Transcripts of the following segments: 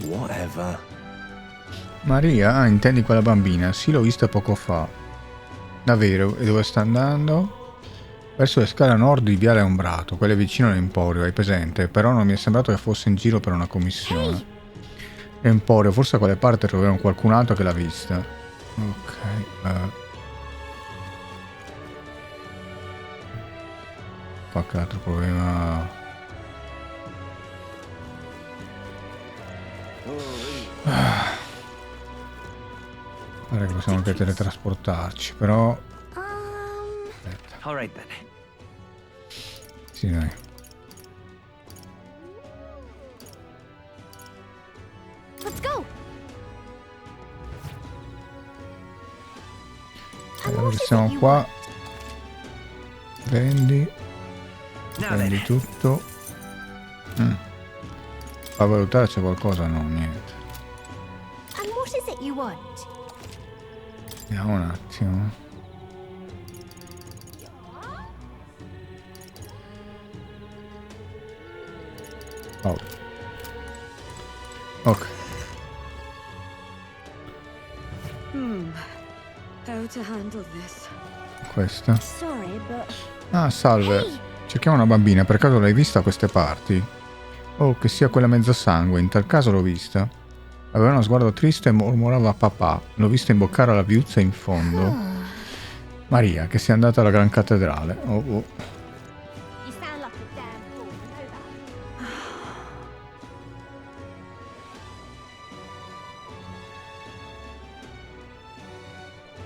Whatever. Maria? Ah, intendi quella bambina? Sì, l'ho vista poco fa. Davvero? E dove sta andando? Verso le scale a nord di Viale Ombrato, quelle vicino all'Emporio, hai presente? Però non mi è sembrato che fosse in giro per una commissione. Emporio, forse a quelle parti troveremo qualcun altro che l'ha vista. Ok. Qualche altro problema? Pare che possiamo anche teletrasportarci, però... Aspetta. Alright then. Sì, dai. Let's go. Allora siamo qua. Vendi. Now Vendi then. tutto. Fa valutare c'è qualcosa? No, niente. And what is it you want? Vediamo un attimo. Oh. Ok. How to handle this? Questa. Sorry, but Ah, salve. Cerchiamo una bambina. Per caso l'hai vista a queste parti? Oh, che sia quella mezza sangue. In tal caso l'ho vista. Aveva uno sguardo triste e mormorava papà. L'ho vista imboccare la viuzza in fondo. Maria, che sia andata alla Gran Cattedrale. Oh, oh. you sound like a damn fool. I know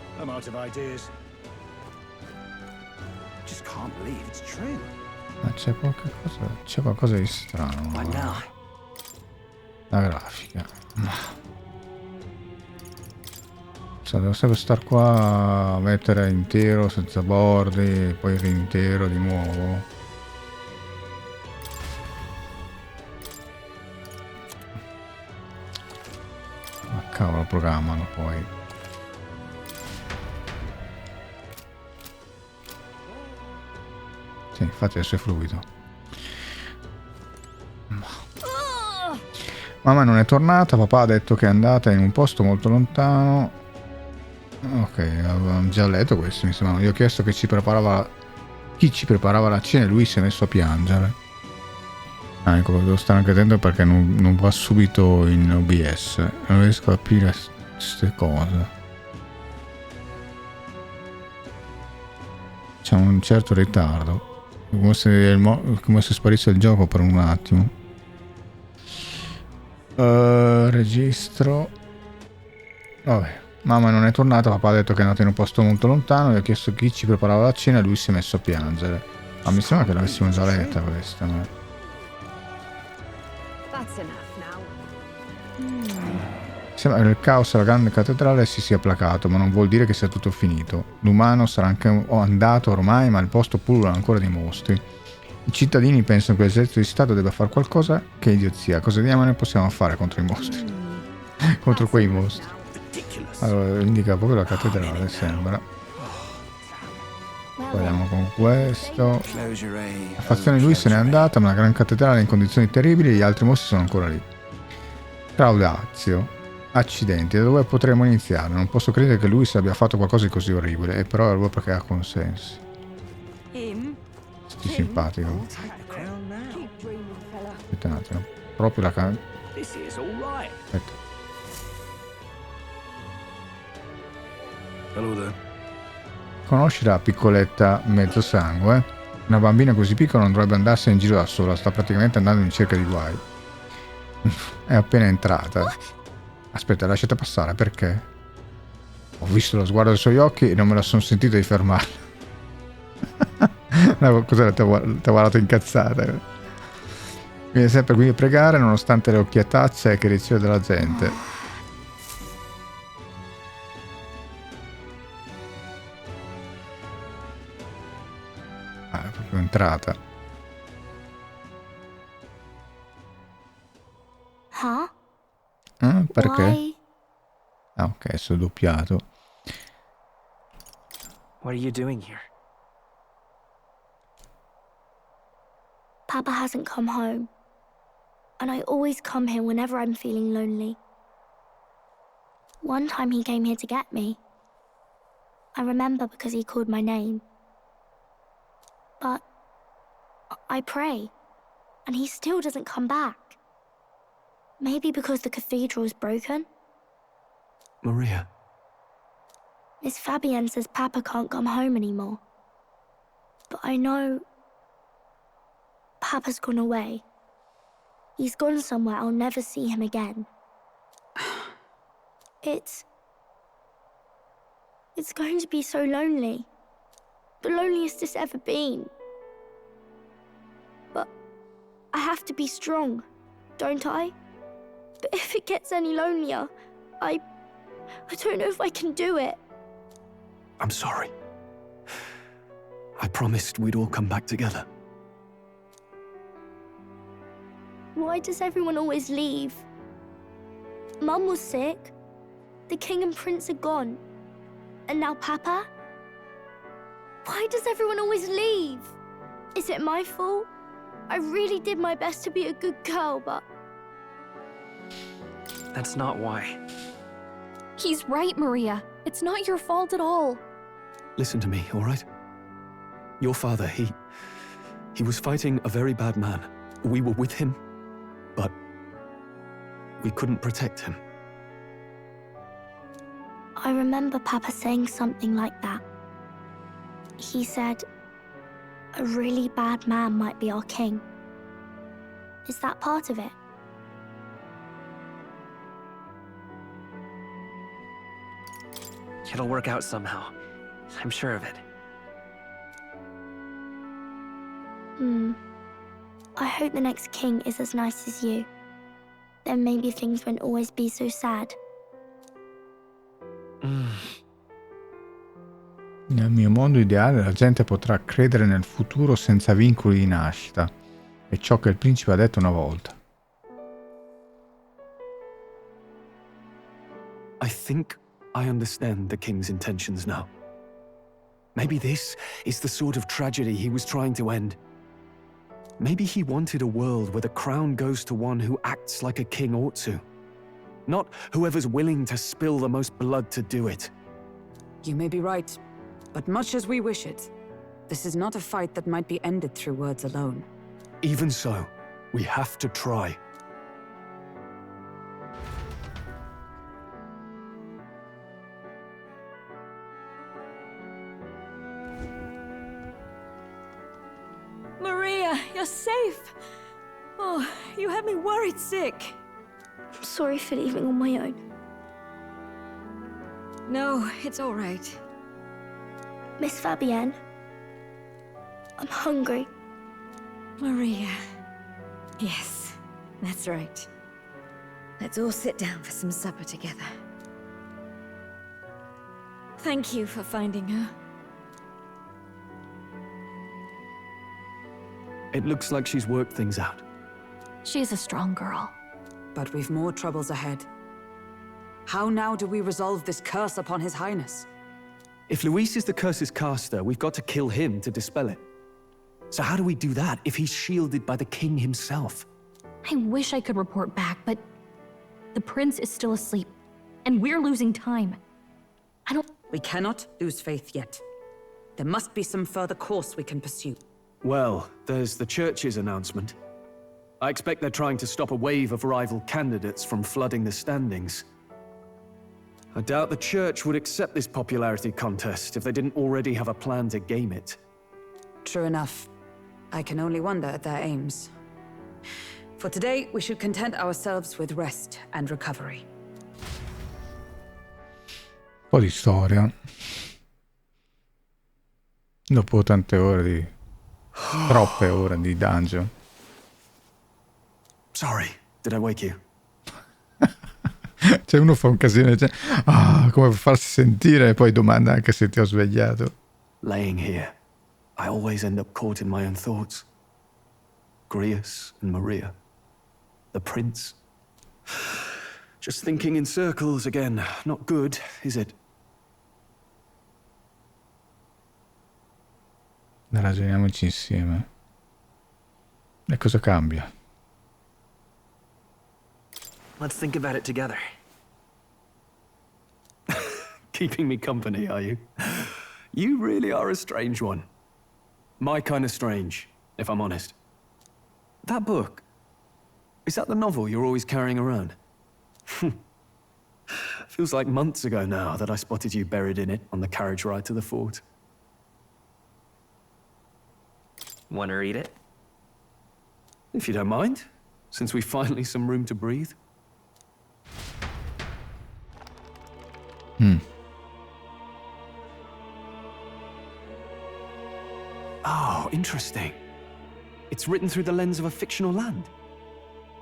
that. I'm out of ideas. I just can't believe it's true. Ma c'è qualcosa di strano. What now? La grafica. Devo sempre star qua a mettere intero senza bordi, poi rintero di nuovo. Ma cavolo, programmano poi. Sì, infatti adesso è fluido. Mamma non è tornata, papà ha detto che è andata in un posto molto lontano. Ok, avevamo già letto questo, mi sembra. Io ho chiesto che chi ci preparava la cena e lui si è messo a piangere. Ah, ecco, devo stare anche attento perché non va subito in OBS. Non riesco a capire queste cose. C'è un certo ritardo. Come se sparisse il gioco per un attimo. Registro. Vabbè. Mamma non è tornata, papà ha detto che è andato in un posto molto lontano, gli ho chiesto chi ci preparava la cena e lui si è messo a piangere. Ma mi sembra che l'avessimo già letta questa, no? That's enough now. Sembra che il caos alla grande cattedrale si sia placato, ma non vuol dire che sia tutto finito. L'umano sarà anche andato ormai, ma il posto pullula ancora di mostri. I cittadini pensano che l'esercito di Stato debba fare qualcosa. Che idiozia, cosa diamine possiamo fare contro i mostri? Contro quei mostri. Allora, indica proprio la cattedrale, sembra. Proviamo con questo. La fazione di lui se n'è andata, ma la gran cattedrale è in condizioni terribili e gli altri mostri sono ancora lì. Claudazio. Accidenti, da dove potremmo iniziare? Non posso credere che lui si abbia fatto qualcosa di così orribile, e però è lui perché ha consensi. Sti simpatico. Aspetta un attimo. Proprio la Aspetta. Conosci la piccoletta mezzo sangue? Una bambina così piccola non dovrebbe andarsene in giro da sola, sta praticamente andando in cerca di guai. È appena entrata. Aspetta, lasciate passare, perché? Ho visto lo sguardo dei suoi occhi e non me la sono sentita di fermarla. No, cos'era? Ti ho guardato incazzata. Viene sempre qui a pregare nonostante le occhiatacce che riceve dalla gente. Ah, è proprio entrata. Huh? Perché? Why? Ah, ok, sono doppiato. What are you doing here? Papa hasn't come home. and I always come here whenever I'm feeling lonely. One time he came here to get me. I remember because he called my name. But I pray, and he still doesn't come back. Maybe because the cathedral's broken? Maria. Miss Fabienne says Papa can't come home anymore. But I know Papa's gone away. He's gone somewhere I'll never see him again. It's going to be so lonely. The loneliest it's ever been. But I have to be strong, don't I? But if it gets any lonelier, I don't know if I can do it. I'm sorry. I promised we'd all come back together. Why does everyone always leave? Mum was sick. The king and prince are gone. And now Papa? Why does everyone always leave? Is it my fault? I really did my best to be a good girl, but... That's not why. He's right, Maria. It's not your fault at all. Listen to me, all right? Your father, he was fighting a very bad man. We were with him, but we couldn't protect him. I remember Papa saying something like that. He said, a really bad man might be our king. Is that part of it? It'll work out somehow. I'm sure of it. I hope the next king is as nice as you. Then maybe things won't always be so sad. Nel mio mondo ideale la gente potrà credere nel futuro senza vincoli di nascita. È ciò che il principe ha detto una volta. I think I understand the king's intentions now. Maybe this is the sort of tragedy he was trying to end. Maybe he wanted a world where the crown goes to one who acts like a king ought to. Not whoever's willing to spill the most blood to do it. You may be right, but much as we wish it, this is not a fight that might be ended through words alone. Even so, we have to try. Maria, you're safe. Oh, you had me worried sick. I'm sorry for leaving on my own. No, it's all right. Miss Fabienne, I'm hungry. Maria. Yes, that's right. Let's all sit down for some supper together. Thank you for finding her. It looks like she's worked things out. She's a strong girl. But we've more troubles ahead. How now do we resolve this curse upon His Highness? If Luis is the curse's caster, we've got to kill him to dispel it. So how do we do that if he's shielded by the king himself? I wish I could report back, but the prince is still asleep, and we're losing time. We cannot lose faith yet. There must be some further course we can pursue. Well, there's the church's announcement. I expect they're trying to stop a wave of rival candidates from flooding the standings. I doubt the church would accept this popularity contest if they didn't already have a plan to game it. True enough. I can only wonder at their aims. For today, we should content ourselves with rest and recovery. Un po' di storia. Dopo tante ore di... troppe ore di dungeon. Sorry, did I wake you? Cioè uno fa un casino e dice come per farsi sentire e poi domanda anche se ti ho svegliato. Laying here, I always end up caught in my own thoughts. Grius and Maria. The prince. Just thinking in circles again. Not good, is it? Ragioniamoci insieme. E cosa cambia? Let's think about it together. Keeping me company, are you? You really are a strange one. My kind of strange, if I'm honest. That book, is that the novel you're always carrying around? Feels like months ago now that I spotted you buried in it on the carriage ride to the fort. Wanna read it? If you don't mind, since we've finally some room to breathe. Oh, interesting. It's written through the lens of a fictional land.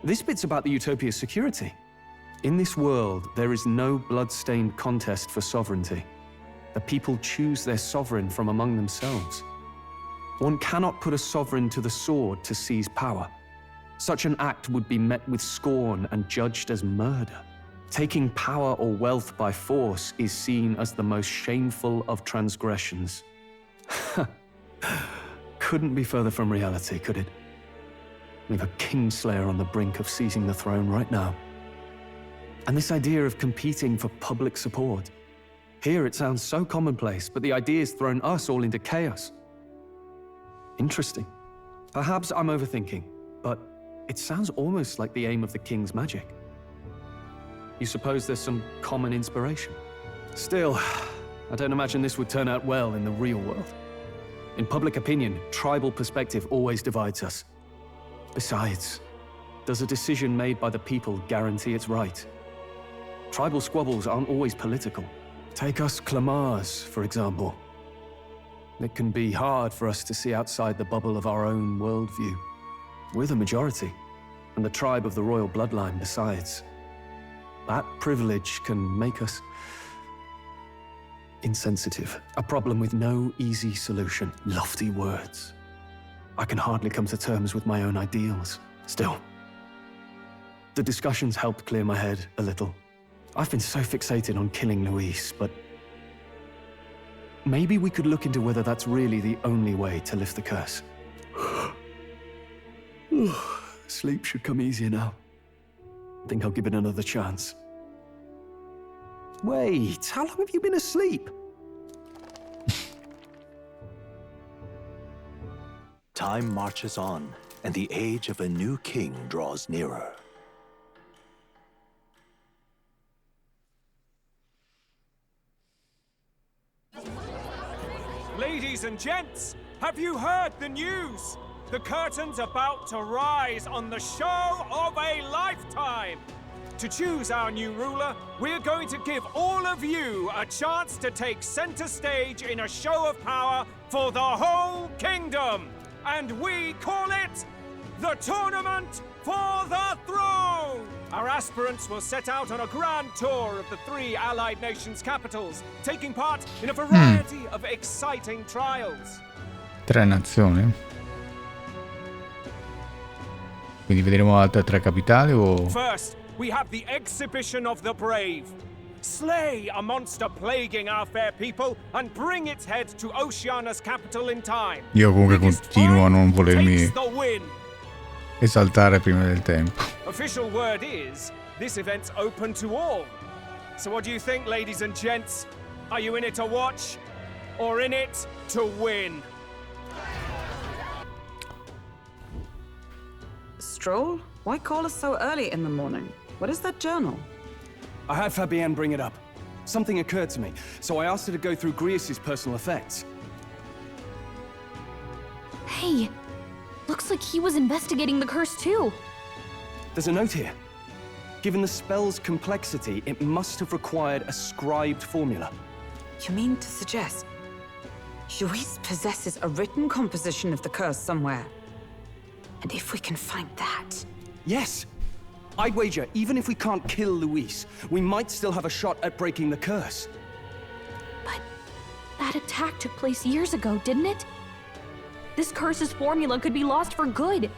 This bit's about the utopia's security. In this world, there is no blood-stained contest for sovereignty. The people choose their sovereign from among themselves. One cannot put a sovereign to the sword to seize power. Such an act would be met with scorn and judged as murder. Taking power or wealth by force is seen as the most shameful of transgressions. Couldn't be further from reality, could it? We've a kingslayer on the brink of seizing the throne right now. And this idea of competing for public support. Here it sounds so commonplace, but the idea's thrown us all into chaos. Interesting. Perhaps I'm overthinking, but it sounds almost like the aim of the king's magic. You suppose there's some common inspiration? Still, I don't imagine this would turn out well in the real world. In public opinion, tribal perspective always divides us. Besides, does a decision made by the people guarantee it's right? Tribal squabbles aren't always political. Take us Clamars, for example. It can be hard for us to see outside the bubble of our own worldview. We're the majority, and the tribe of the royal bloodline besides. That privilege can make us insensitive. A problem with no easy solution. Lofty words. I can hardly come to terms with my own ideals. Still, the discussions helped clear my head a little. I've been so fixated on killing Luis, but maybe we could look into whether that's really the only way to lift the curse. Sleep should come easier now. Think I'll give it another chance. Wait, how long have you been asleep? Time marches on, and the age of a new king draws nearer. Ladies and gents, have you heard the news? The curtain's about to rise on the show of a lifetime. To choose our new ruler, we're going to give all of you a chance to take center stage in a show of power for the whole kingdom. And we call it the Tournament for the Throne! Our aspirants will set out on a grand tour of the 3 allied nations' capitals, taking part in a variety of exciting trials. 3 nazioni? Quindi vedremo altre 3 capitali o... First, we have the exhibition of the brave. Slay a monster plaguing our fair people and bring its head to Oceania's capital in time. Io comunque continuo a non volermi esaltare prima del tempo. Official word is, this event's open to all. So what do you think, ladies and gents? Are you in it to watch or in it to win? Stroll? Why call us so early in the morning? What is that journal? I had Fabienne bring it up. Something occurred to me, so I asked her to go through Grius's personal effects. Hey, looks like he was investigating the curse too. There's a note here. Given the spell's complexity, it must have required a scribed formula. You mean to suggest Luis possesses a written composition of the curse somewhere? And if we can find that... Yes! I'd wager, even if we can't kill Luis, we might still have a shot at breaking the curse. But that attack took place years ago, didn't it? This curse's formula could be lost for good.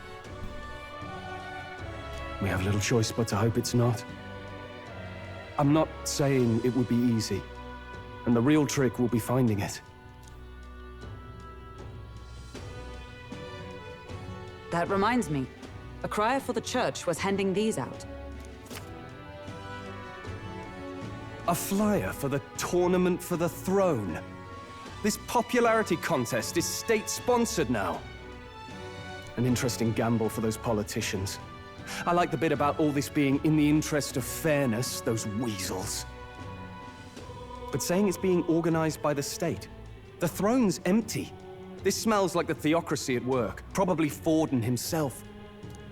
We have little choice but to hope it's not. I'm not saying it would be easy, and the real trick will be finding it. That reminds me. A crier for the church was handing these out. A flyer for the Tournament for the Throne. This popularity contest is state-sponsored now. An interesting gamble for those politicians. I like the bit about all this being in the interest of fairness, those weasels. But saying it's being organized by the state. The throne's empty. This smells like the theocracy at work. Probably Forden himself.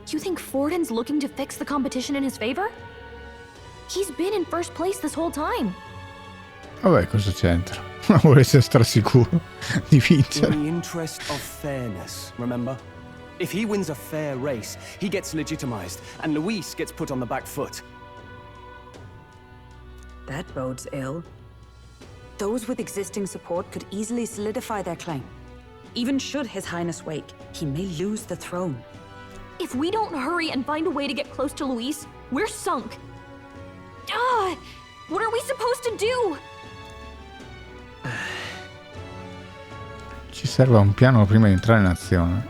You think Forden's looking to fix the competition in his favor? He's been in first place this whole time. Vabbè, cosa c'entra? Vuole essere strasicuro di vincere. In the interest of fairness, remember? If he wins a fair race, he gets legitimized, and Luis gets put on the back foot. That bodes ill. Those with existing support could easily solidify their claim. Even should His Highness wake, he may lose the throne. If we don't hurry and find a way to get close to Luis, we're sunk. What are we supposed to do? Ci serve un piano prima di entrare in azione.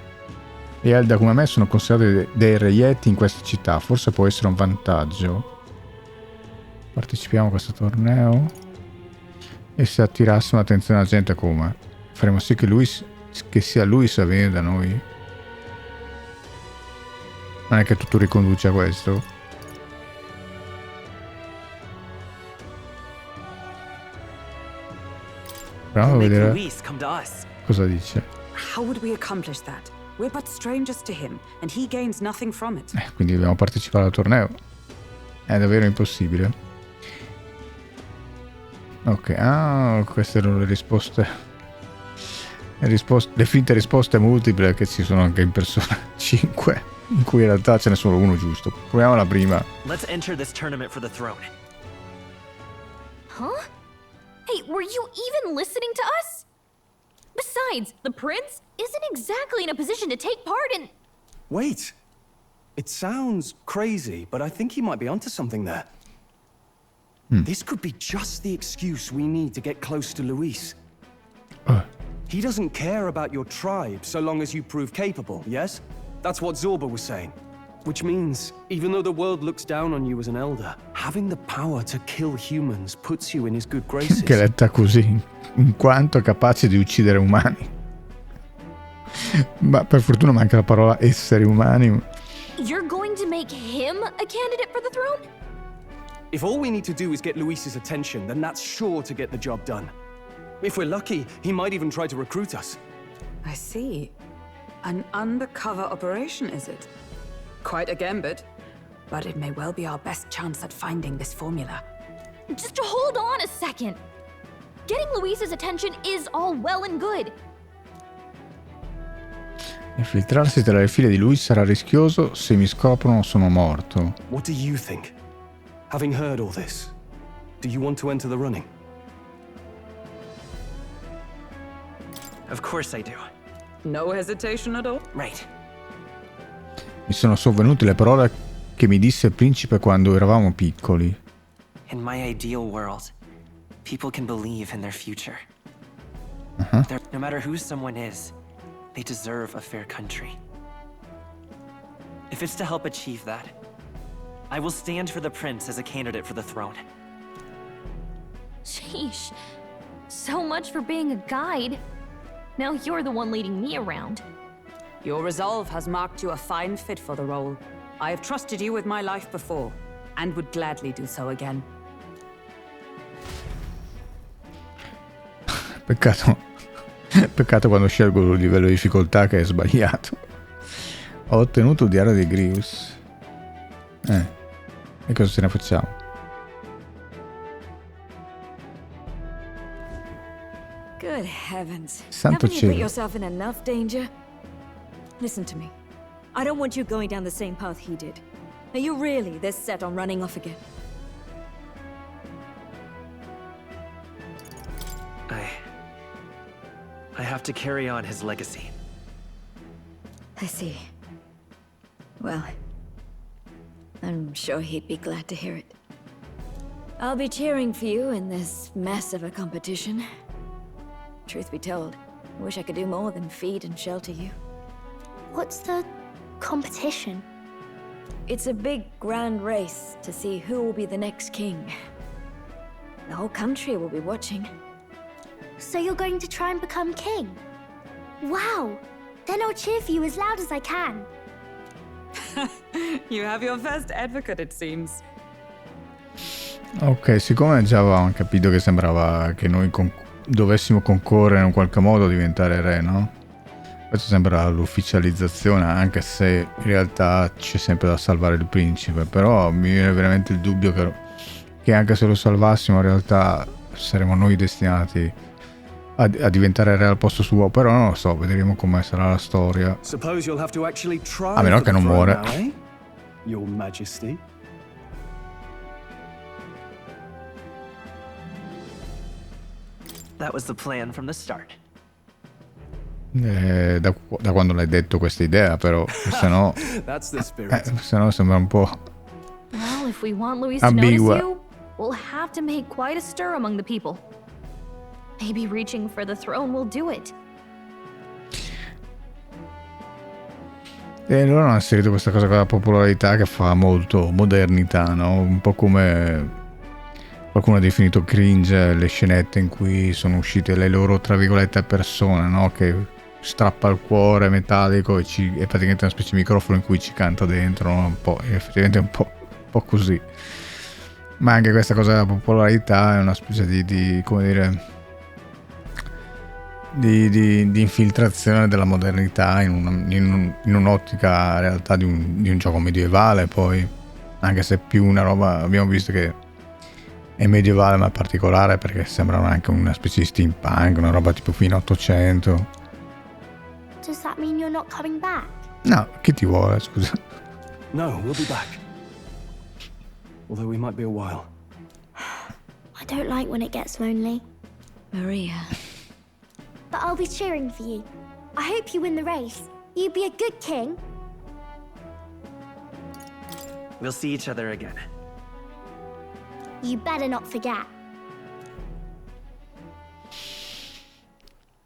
Gli Elda come me sono considerati dei reietti in questa città. Forse può essere un vantaggio. Partecipiamo a questo torneo. E se attirassimo l'attenzione della gente come? Faremo sì che sia Luis a venire da noi. Non è che tutto riconduce a questo. Proviamo a vedere cosa dice. How would we accomplish that? We're but strangers to him, and he gains nothing from it. Quindi dobbiamo partecipare al torneo. È davvero impossibile. Ok, queste erano le risposte. Le finte risposte multiple che ci sono anche in Persona 5, in cui in realtà ce n'è solo uno giusto. Proviamo la prima. Let's enter this tournament for the throne. Huh? Hey, were you even listening to us? Besides, the prince isn't exactly in a position to take part in... Wait. It sounds crazy, but I think he might be onto something there. This could be just the excuse we need to get close to Luis. He doesn't care about your tribe so long as you prove capable, yes? That's what Zorba was saying. Which means, even though the world looks down on you as an elder, having the power to kill humans puts you in his good graces. Che letta così, in quanto è capace di uccidere umani. Ma per fortuna manca la parola esseri umani. You're going to make him a candidate for the throne? If all we need to do is get Luis's attention, then that's sure to get the job done. If we're lucky, he might even try to recruit us. I see. An undercover operation, is it? Quite a gambit. But it may well be our best chance at finding this formula. Just hold on a second. Getting Luis's attention is all well and good. Infiltrarsi tra le file di lui sarà rischioso. Se mi scoprono sono morto. What do you think? Having heard all this, do you want to enter the running? Of course I do. No hesitation at all? Right. Mi sono sovvenute le parole che mi disse il principe quando eravamo piccoli. In my ideal world, people can believe in their future. No matter who someone is, they deserve a fair country. If it's to help achieve that, I will stand for the prince as a candidate for the throne. Sheesh. So much for being a guide. Now you're the one leading me around. Your resolve has marked you a fine fit for the role. I have trusted you with my life before, and would gladly do so again. Peccato quando scelgo il livello di difficoltà che è sbagliato. Ho ottenuto il diario di Grius. E cosa ce ne facciamo? Good heavens. Santo Haven't you put cielo. yourself in enough danger? Listen to me. I don't want you going down the same path he did. Are you really this set on running off again? I have to carry on his legacy. I see. Well, I'm sure he'd be glad to hear it. I'll be cheering for you in this mess of a competition. Truth be told, I wish I could do more than feed and shelter you. What's the competition? It's a big, grand race to see who will be the next king. The whole country will be watching. So you're going to try and become king? Wow! Then I'll cheer for you as loud as I can. You have your first advocate, it seems. Ok, siccome già avevamo capito che sembrava che noi dovessimo concorrere in qualche modo a diventare re, no? Questo sembra l'ufficializzazione, anche se in realtà c'è sempre da salvare il principe. Però mi viene veramente il dubbio che anche se lo salvassimo in realtà saremo noi destinati a diventare re al posto suo. Però non lo so, vedremo come sarà la storia. A meno che non muore. Your Majesty. That was the plan from the start. Da quando l'hai detto questa idea, però se no sembra un po' Well, if we want Luis to notice you, we'll have to make quite a stir among the people. Maybe reaching for the throne will do it. E loro hanno inserito questa cosa con la popolarità che fa molto modernità, no? Un po' come qualcuno ha definito cringe le scenette in cui sono uscite le loro, tra virgolette, persone, no? Che strappa il cuore metallico e è praticamente una specie di microfono in cui ci canta dentro, no? Un po', effettivamente un po' così. Ma anche questa cosa della popolarità è una specie di come dire, di infiltrazione della modernità in un'ottica in realtà di un gioco medievale. Poi, anche se più una roba, abbiamo visto che è medievale ma particolare perché sembrano anche una specie di steampunk, una roba tipo fino 800. Does that mean you're not coming back? No, chi ti vuole, scusa? No, we'll be back. Although we might be a while. I don't like when it gets lonely. Maria. But I'll be cheering for you. I hope you win the race. You'd be a good king. We'll see each other again. You better not forget.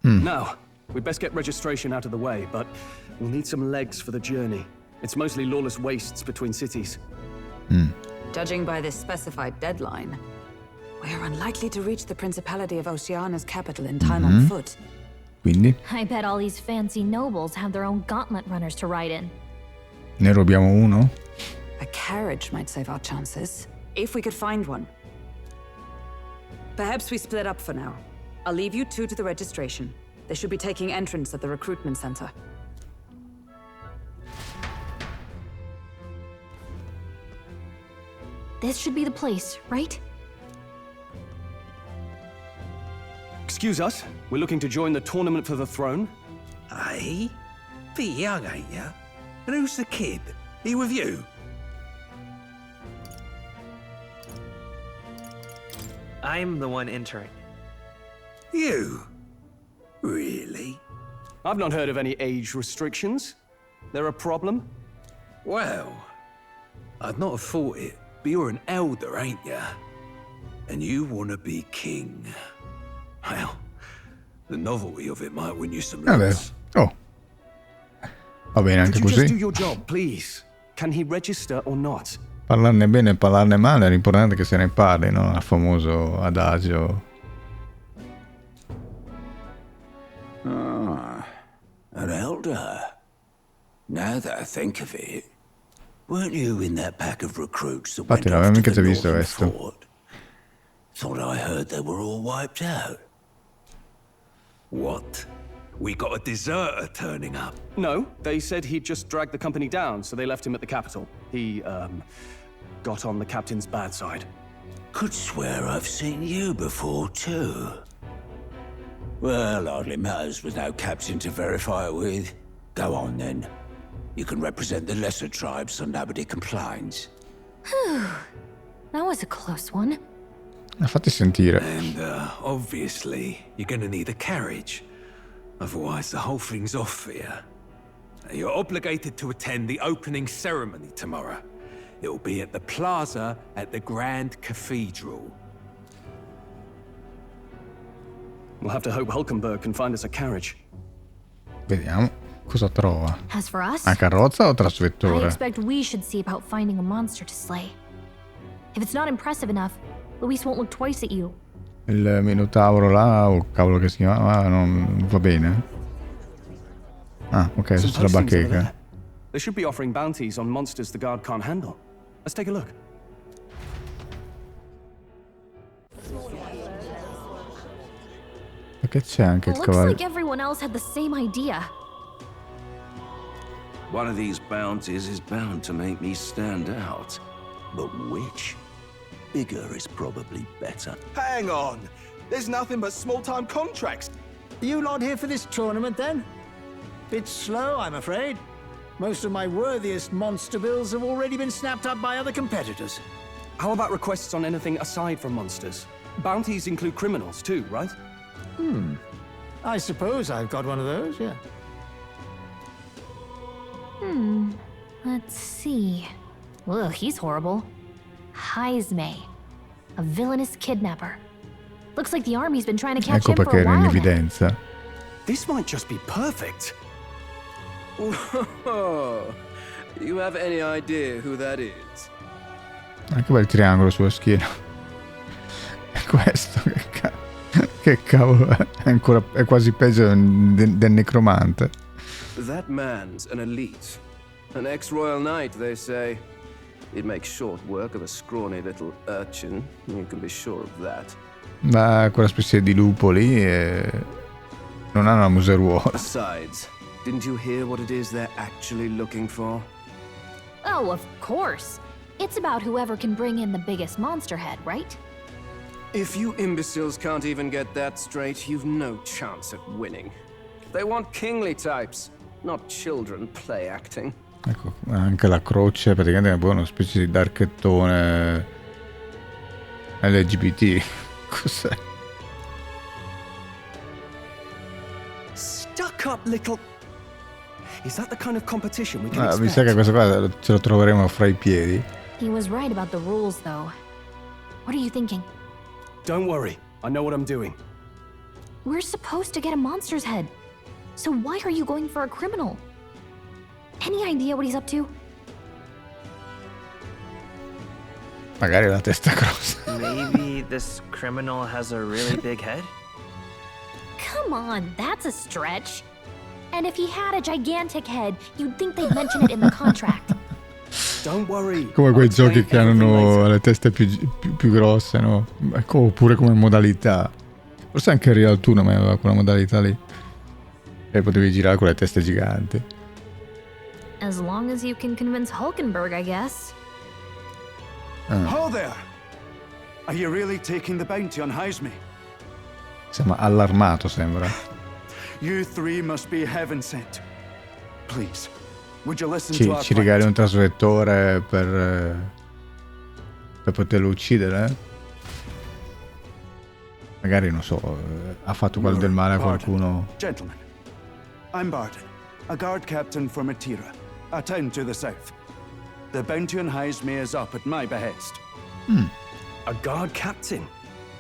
Now, we'd best get registration out of the way, but we'll need some legs for the journey. It's mostly lawless wastes between cities. Judging by this specified deadline, we're unlikely to reach the Principality of Oceania's capital in time on foot. Quindi? I bet all these fancy nobles have their own gauntlet runners to ride in. Ne rubiamo uno? A carriage might save our chances, if we could find one. Perhaps we split up for now. I'll leave you two to the registration. They should be taking entrance at the recruitment center. This should be the place, right? Excuse us, we're looking to join the tournament for the throne. Aye? Bit young, ain't ya? And who's the kid? He with you? I'm the one entering. You? Really? I've not heard of any age restrictions. There a problem? Well, I'd not have thought it, but you're an elder, ain't ya? And you want to be king. Well, the novelty of it might win you some looks. Oh. Va bene anche Could you just do così. your job, please? Can he register or not? Parlarne bene e parlarne male, l'importante è che se ne parli, no? Il famoso adagio. Ah, an elder. Now that I think of it, weren't you in that pack of recruits that Infatti went l'avevo off mica to già the visto northern questo. fort? Thought I heard they were all wiped out. What? We got a deserter turning up. No, they said he'd just dragged the company down, so they left him at the capital. He, got on the captain's bad side. Could swear I've seen you before, too. Well, hardly matters with no captain to verify it with. Go on, then. You can represent the lesser tribes so nobody complains. That was a close one. Fatti sentire. And, obviously, you're gonna need a carriage. Otherwise, the whole thing's off for you. You're obligated to attend the opening ceremony tomorrow. It'll be at the plaza at the Grand Cathedral. We'll have to hope Hulkenberg can find us a carriage. Vediamo cosa trova. As for us, Una carrozza o I trasvettore? expect we should see about finding a monster to slay. If it's not impressive enough, Luis won't look twice at you. Il minotauro là, o cavolo che si chiama, non va bene. Ah, ok, Some c'è la postings over bacheca. there. They should be offering bounties on monsters the guard can't handle. Let's take a look. Perché c'è anche il Looks cavallo? like everyone else had the same idea. One of these bounties is bound to make me stand out. But which? Bigger is probably better. Hang on! There's nothing but small-time contracts. Are you not here for this tournament, then? Bit slow, I'm afraid. Most of my worthiest monster bills have already been snapped up by other competitors. How about requests on anything aside from monsters? Bounties include criminals too, right? I suppose I've got one of those, yeah. Let's see. Ugh, he's horrible. Heisme, a villainous kidnapper. Looks like the army's been trying to catch Ecco him for perché a era in while now. evidenza. This might just be perfect. Whoa. You have any idea who that is? Anche bel triangolo sulla schiena. E questo, che cavolo è? È quasi peggio del necromante. That man's an elite. An ex-royal knight, they say. He'd make short work of a scrawny little urchin. You can be sure of that. Ma quella specie di lupo lì non hanno la museruola. Besides, didn't you hear what it is they're actually looking for? Oh, of course. It's about whoever can bring in the biggest monster head, right? If you imbeciles can't even get that straight, you've no chance at winning. They want kingly types, not children play acting. Ecco, anche la croce praticamente è poi una specie di darkettone LGBT. Cos'è? Stuck up little... Is that the kind of competition we can expect? Mi sa che questo qua ce lo troveremo fra i piedi. He was right about the rules, though. What are you thinking? Don't worry, I know what I'm doing. We're supposed to get a monster's head. So why are you going for a criminal? Any idea what he's up to? Magari la testa grossa. Maybe this criminal has a really big head? Come on, that's a stretch. And if he had a gigantic head, you'd think they'd mention it in the contract. Don't worry. Come quei I'll giochi explain che everything hanno later. le teste più grosse, no? Ecco, oppure come modalità. Forse anche il Real Tour aveva quella modalità lì. E potevi girare con le teste giganti. As long as you can convince Hulkenberg, I guess. Ho there! Are you really taking the bounty on Heisme? Insomma, allarmato sembra. You three must be heaven sent. Please, would you listen to our Ci regali un trasmettore per poterlo uccidere? Magari, non so, ha fatto quel del male a qualcuno. Gentlemen, I'm Barden, a guard captain from Atira, a town to the south. The bounty on Heisme is up at my behest. A guard captain?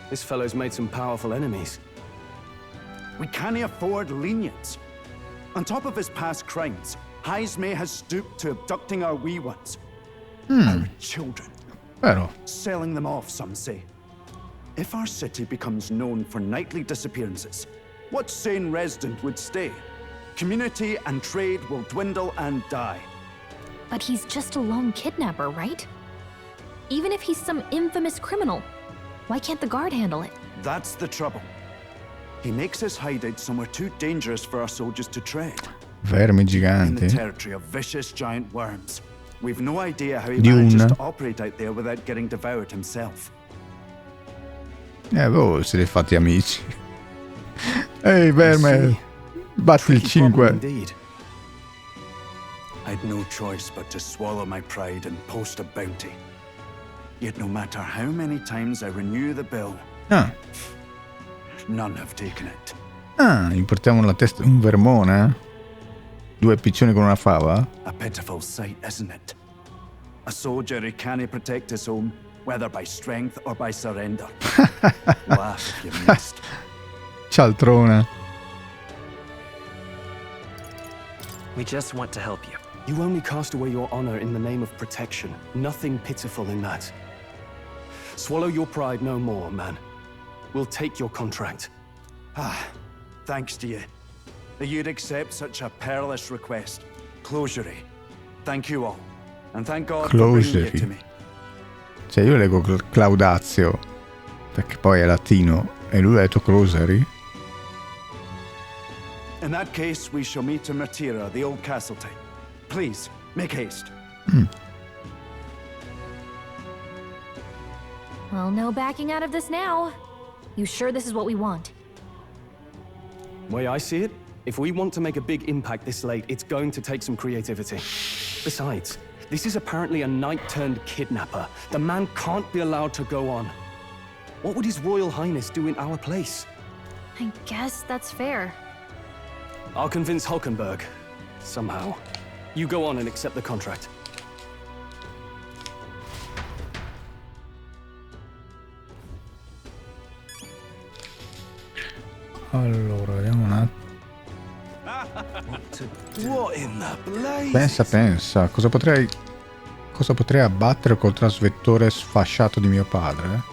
This fellow's made some powerful enemies. We can't afford lenience. On top of his past crimes, Heisme has stooped to abducting our wee ones. Our children. Vero. Selling them off, some say. If our city becomes known for nightly disappearances, what sane resident would stay? Community and trade will dwindle and die. But he's just a lone kidnapper, right? Even if he's some infamous criminal, why can't the guard handle it? That's the trouble. He makes his hideout somewhere too dangerous for our soldiers to tread. Vermi In the giganti. territory of vicious giant worms. We've no idea how he Dune. manages to operate out there without getting devoured himself. Se li hai fatti amici. Ehi, verme! Batti il 5. Indeed. I'd no choice but to swallow my pride and post a bounty. Yet no matter how many times I renew the bill, none have taken it. Importiamo la testa un vermone? 2 piccioni con una fava? A pitiful sight, isn't it? A soldier who can't protect his home, whether by strength or by surrender. Laugh if you missed. Cialtrona. We just want to help you. You only cast away your honor in the name of protection. Nothing pitiful in that. Swallow your pride no more, man. We'll take your contract. Thanks to you. That you'd accept such a perilous request. Closure. Thank you all. And thank God for bringing it to me. Cioè io leggo Claudazio, perché poi è latino, e lui ha detto Closery. In that case, we shall meet in Matera, the old castle type. Please, make haste. Well, no backing out of this now. You sure this is what we want? Way I see it, if we want to make a big impact this late, it's going to take some creativity. Besides, this is apparently a knight-turned-kidnapper. The man can't be allowed to go on. What would His Royal Highness do in our place? I guess that's fair. I'll convince Hulkenberg. Somehow. You go on and accept the contract. Allora, vediamo un attimo. What in the blaze? Pensa, cosa potrei abbattere col trasvettore sfasciato di mio padre?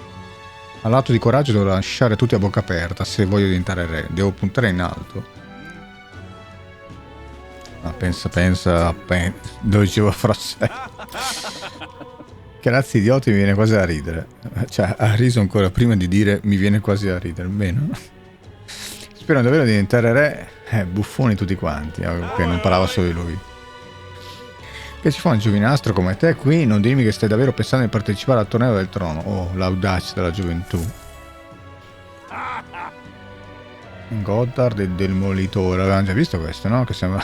All'atto di coraggio devo lasciare tutti a bocca aperta se voglio diventare re. Devo puntare in alto. Ma pensa, lo dicevo forse. Che razzi idioti, mi viene quasi a ridere. Cioè, ha riso ancora prima di dire mi viene quasi a ridere. Bene. Spero davvero di diventare re. Buffoni tutti quanti, che non parlava solo di lui. Che ci fa un giovinastro come te qui, non dirmi che stai davvero pensando di partecipare al torneo del trono. Oh, l'audacia della gioventù. Goddard e del Molitore, avevamo già visto questo, no? Che sembra...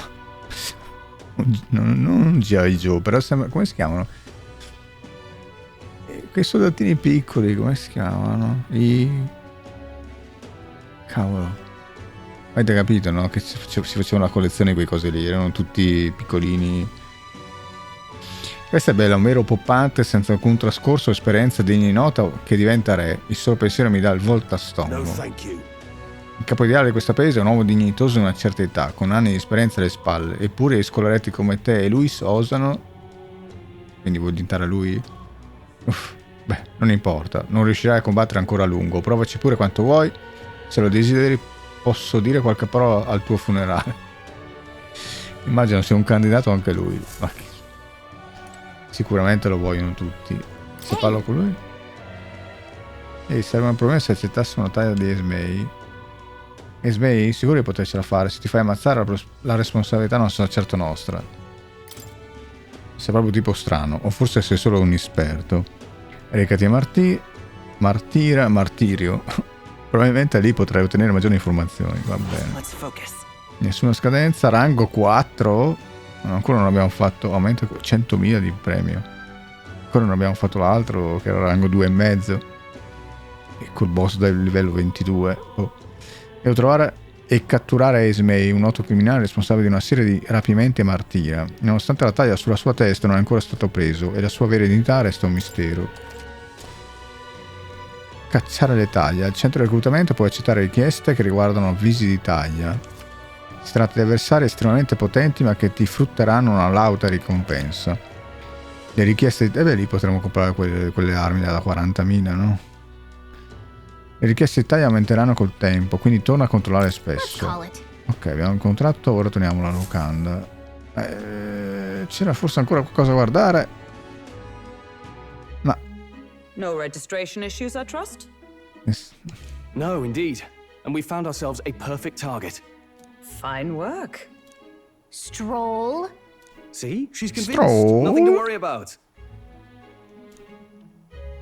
non G.I. Joe, però sembra... come si chiamano? Quei soldatini piccoli, come si chiamano? Cavolo. Avete capito, no? Che si faceva una collezione di quei cose lì, erano tutti piccolini. Questa è bella, un vero poppante senza alcun trascorso, esperienza degna di nota che diventa re. Il solo pensiero mi dà il volto a stomaco. Il capo ideale di questo paese è un uomo dignitoso di una certa età, con anni di esperienza alle spalle, eppure gli scolaretti come te e lui osano. Quindi vuoi diventare lui? Beh, non importa, non riuscirai a combattere ancora a lungo, provaci pure quanto vuoi, se lo desideri posso dire qualche parola al tuo funerale. Immagino sia un candidato anche lui, ma sicuramente lo vogliono tutti. Se parlo con lui? Ehi, sarebbe un problema se accettassi una taglia di Esmei. Esmei, sicuro di potercela fare, se ti fai ammazzare la responsabilità non sarà certo nostra. Sei proprio tipo strano, o forse sei solo un esperto. Recati a martirio. Probabilmente lì potrai ottenere maggiori informazioni, va bene. Nessuna scadenza, rango 4. Ancora non abbiamo fatto, aumento 100.000 di premio. Ancora non abbiamo fatto l'altro, che era rango 2,5. E col boss del livello 22. Devo trovare e catturare Esmei, un noto criminale responsabile di una serie di rapimenti e martira. Nonostante la taglia sulla sua testa non è ancora stato preso e la sua vera identità resta un mistero. Cacciare le taglie. Al centro di reclutamento puoi accettare richieste che riguardano avvisi di taglia. Si tratta di avversari estremamente potenti ma che ti frutteranno una lauta ricompensa. Le richieste di... lì potremo comprare quelle armi da 40.000, no? Le richieste di taglia aumenteranno col tempo, quindi torna a controllare spesso. Ok, abbiamo un contratto, ora torniamo alla locanda. C'era forse ancora qualcosa da guardare? Ma... No registration issues, I trust? Yes. No, indeed. And we found ourselves a perfect target. Fine work. Stroll. See? She's convinced. Stroll. Nothing to worry about.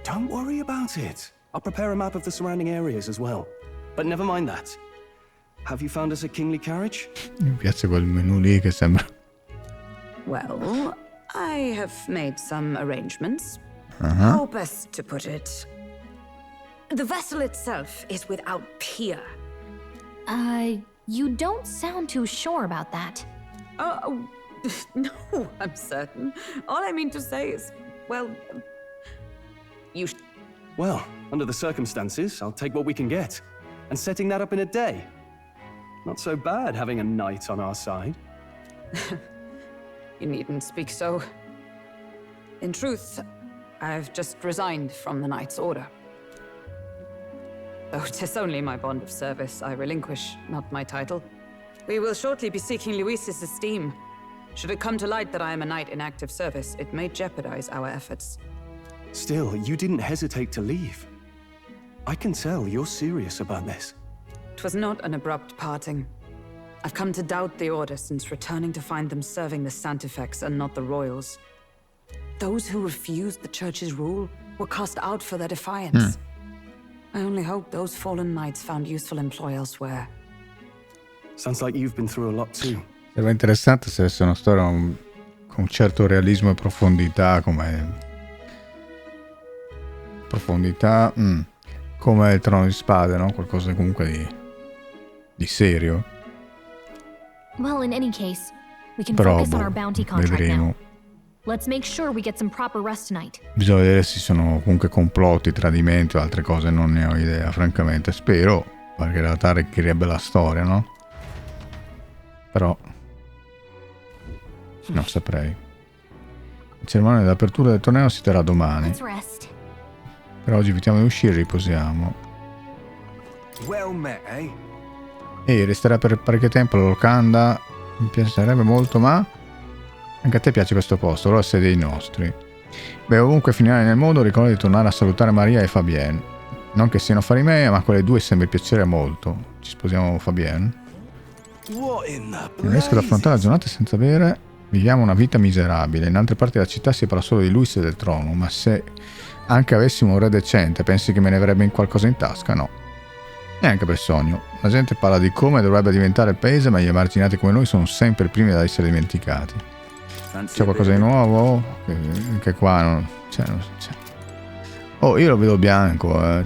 Don't worry about it. I'll prepare a map of the surrounding areas as well. But never mind that. Have you found us a kingly carriage? Mi piace quel menu lì che sembra... Well, I have made some arrangements. How best to put it? The vessel itself is without peer. You don't sound too sure about that. No, I'm certain. All I mean to say is, well, you... Well, under the circumstances, I'll take what we can get. And setting that up in a day. Not so bad having a knight on our side. You needn't speak so. In truth, I've just resigned from the knight's order. Though 'tis only my bond of service I relinquish, not my title. We will shortly be seeking Luis's esteem. Should it come to light that I am a knight in active service, it may jeopardize our efforts. Still, you didn't hesitate to leave. I can tell you're serious about this. 'Twas not an abrupt parting. I've come to doubt the order since returning to find them serving the Santifex and not the royals. Those who refused the church's rule were cast out for their defiance. I only hope those fallen knights found useful employ elsewhere. Sounds like you've been through a lot too. Sarebbe interessante se avesse una storia con un certo realismo e profondità come come il Trono di Spade, no? Qualcosa comunque di serio. Well, in any case, we can Però, focus on our bounty contract vedremo. now. Let's make sure we get some proper rest tonight. Bisogna vedere se ci sono comunque complotti, tradimenti o altre cose, non ne ho idea, francamente. Spero, perché in realtà arricchirebbe la storia, no? Però non saprei. La cerimonia di apertura del torneo si terrà domani. Let's rest. Per oggi evitiamo di uscire e riposiamo. Well met, eh? E resterà per parecchio tempo la locanda. Mi piacerebbe molto, ma anche a te piace questo posto, allora sei dei nostri. Beh, ovunque finirai nel mondo, ricorda di tornare a salutare Maria e Fabienne. Non che siano affari miei, ma quelle due sembra piacere molto. Ci sposiamo, Fabienne? Non riesco ad affrontare la giornata senza bere. Viviamo una vita miserabile. In altre parti della città si parla solo di Luis e del trono, ma se anche avessimo un re decente, pensi che me ne avrebbe qualcosa in tasca? No. Neanche per sogno. La gente parla di come dovrebbe diventare il paese, ma gli emarginati come noi sono sempre i primi ad essere dimenticati. C'è qualcosa di nuovo? Che qua non c'è. Oh, io lo vedo bianco,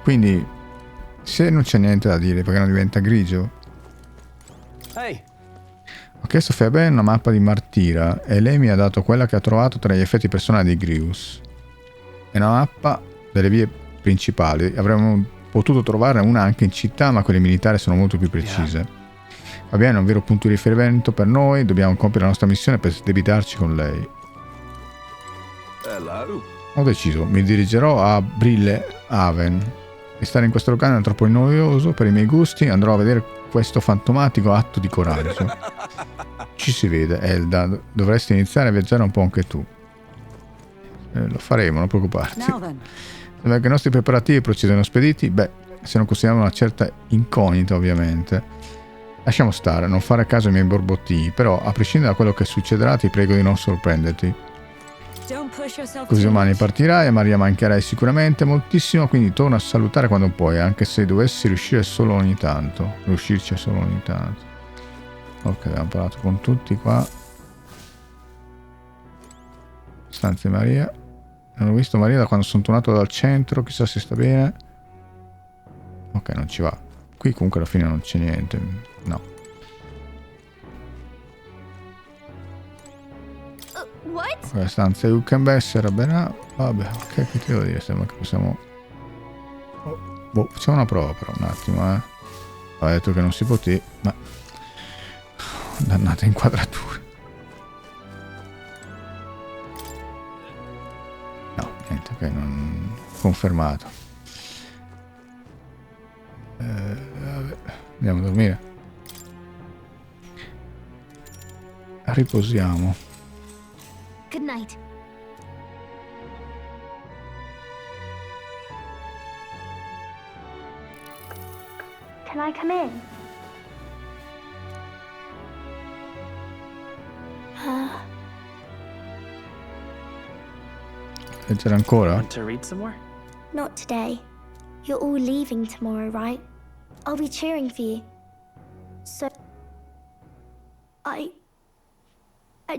quindi se non c'è niente da dire, perché non diventa grigio? Hey. Ho chiesto a Fabienne una mappa di Martira e lei mi ha dato quella che ha trovato tra gli effetti personali di Grius. È una mappa delle vie principali. Avremmo potuto trovarne una anche in città, ma quelle militari sono molto più precise. Fabienne è un vero punto di riferimento per noi, dobbiamo compiere la nostra missione per sdebitarci con lei. Ho deciso, mi dirigerò a Brillehaven. Restare in questo locale è troppo noioso per i miei gusti, andrò a vedere questo fantomatico atto di coraggio. Ci si vede, Elda, dovresti iniziare a viaggiare un po' anche tu. Lo faremo, non preoccuparti. Sembra che i nostri preparativi procedano spediti, beh, se non consideriamo una certa incognita ovviamente. Lasciamo stare, non fare caso ai miei borbottini, però a prescindere da quello che succederà ti prego di non sorprenderti. Così domani partirai e Maria mancherai sicuramente moltissimo, quindi torna a salutare quando puoi, anche se dovessi riuscirci solo ogni tanto. Ok, abbiamo parlato con tutti qua. Stanze Maria. Non ho visto Maria da quando sono tornato dal centro, chissà se sta bene. Ok, non ci va. Qui comunque alla fine non c'è niente. No. Quella stanza you can essere bene. Vabbè, ok, che ti devo dire? Sembra che possiamo. Boh, facciamo una prova però un attimo, Ho detto che non si poteva, ma. Dannate inquadrature. No, niente, ok, non. Confermato. Vabbè. Andiamo a dormire. Riposiamo. Good night. Can I come in? Leggere ancora? Want to read some more? Not today. You're all leaving tomorrow, right? I'll be cheering for you. So... I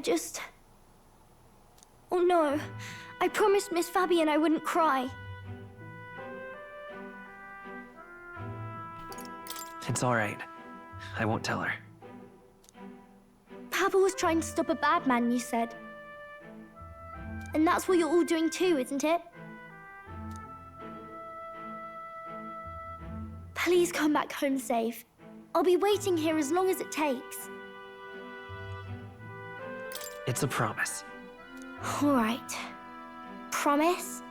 just... Oh no. I promised Miss Fabienne I wouldn't cry. It's all right. I won't tell her. Papa was trying to stop a bad man, you said. And that's what you're all doing too, isn't it? Please come back home safe. I'll be waiting here as long as it takes. It's a promise. All right. Promise?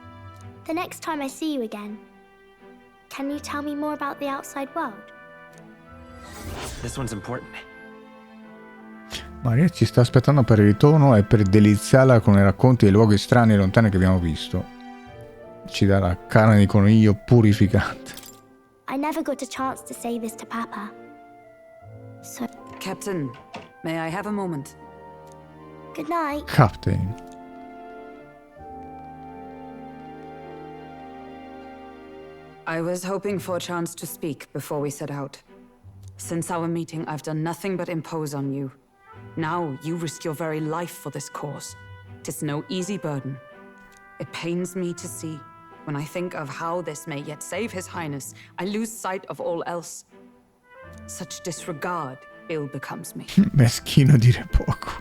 The next time I see you again, can you tell me more about the outside world? This one's important. Maria ci sta aspettando per il ritorno e per deliziarla con i racconti dei luoghi strani e lontani che abbiamo visto. Ci dà la carne di coniglio purificante. I never got a chance to say this to Papa. So, Captain, may I have a moment? good night. Captain. I was hoping for a chance to speak before we set out. Since our meeting, I've done nothing but impose on you. Now you risk your very life for this cause. 'Tis no easy burden. It pains me to see. When I think of how this may yet save His Highness, I lose sight of all else. Such disregard ill becomes me. Meschino dire poco.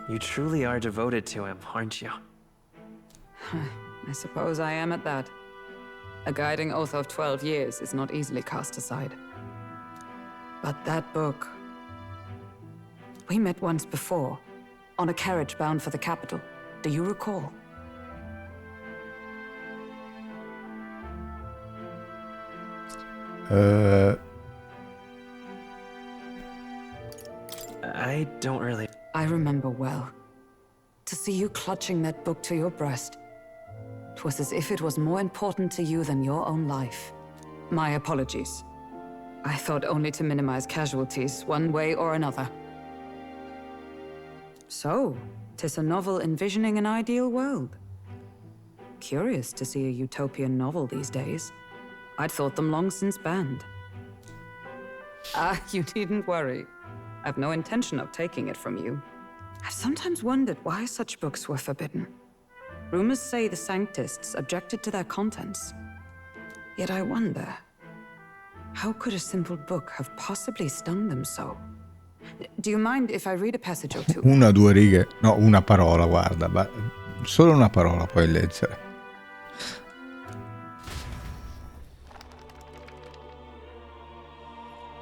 You truly are devoted to him, aren't you? I suppose I am at that. A guiding oath of 12 years is not easily cast aside. But that book... We met once before, on a carriage bound for the capital. Do you recall? I don't really... I remember well. To see you clutching that book to your breast. It was as if it was more important to you than your own life. My apologies. I thought only to minimize casualties, one way or another. So, 'tis a novel envisioning an ideal world. Curious to see a utopian novel these days. I'd thought them long since banned. You needn't worry. I've no intention of taking it from you. I've sometimes wondered why such books were forbidden. Rumors say the Sanctists objected to their contents. Yet I wonder, how could a simple book have possibly stung them so? Do you mind if I read a passage or two? Una o due righe, no, una parola, guarda, solo una parola puoi leggere.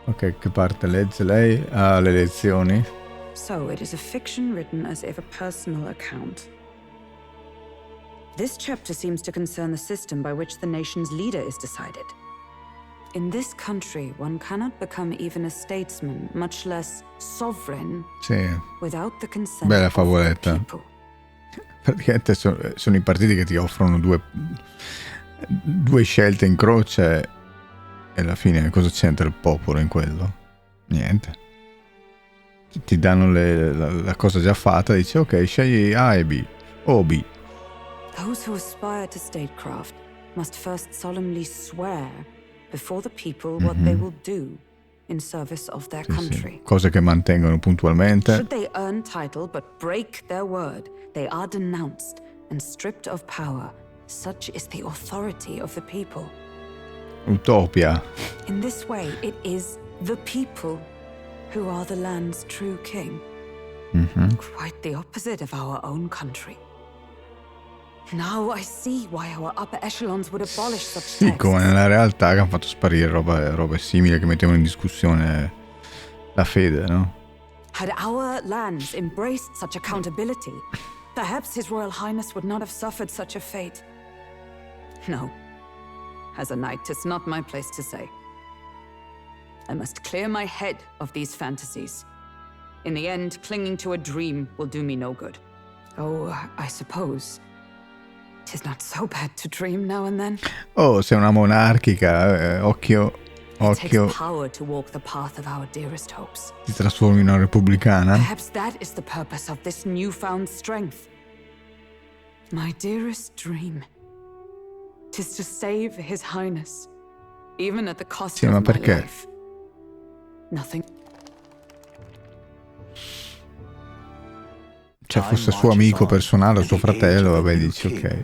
Ok, che parte legge lei? Le lezioni. So, it is a fiction written as if a personal account. This chapter seems to concern the system by which the nation's leader is decided. In this country, one cannot become even a statesman, much less sovereign, without the consent Bella of favoletta. the people. Praticamente sono i partiti che ti offrono due scelte in croce e alla fine cosa c'entra il popolo in quello? Niente. Ti danno la cosa già fatta, dici ok, scegli A e B o B. Those who aspire to statecraft must first solemnly swear before the people what they will do in service of their country. Sì. Cose che mantengono puntualmente. Should they earn title but break their word, they are denounced and stripped of power. Such is the authority of the people. Utopia. In this way, it is the people who are the land's true king. Quite the opposite of our own country. Now I see why our upper echelons would abolish such texts. Sì, come nella realtà che hanno fatto sparire robe simili che mettevano in discussione la fede, no? Had our lands embraced such accountability, perhaps His Royal Highness would not have suffered such a fate. No. As a knight, it's not my place to say. I must clear my head of these fantasies. In the end, clinging to a dream will do me no good. Oh, I suppose 'tis not so bad to dream now and then. Oh, sei una monarchica, occhio, It takes power to walk the path of our dearest hopes. ti trasformi in una repubblicana. Perhaps that is the purpose of this newfound strength. My dearest dream. 'Tis to save His Highness, even at the cost Sì, ma of my perché? life. Nothing. Cioè, fosse suo amico personale o suo fratello, vabbè, dici ok.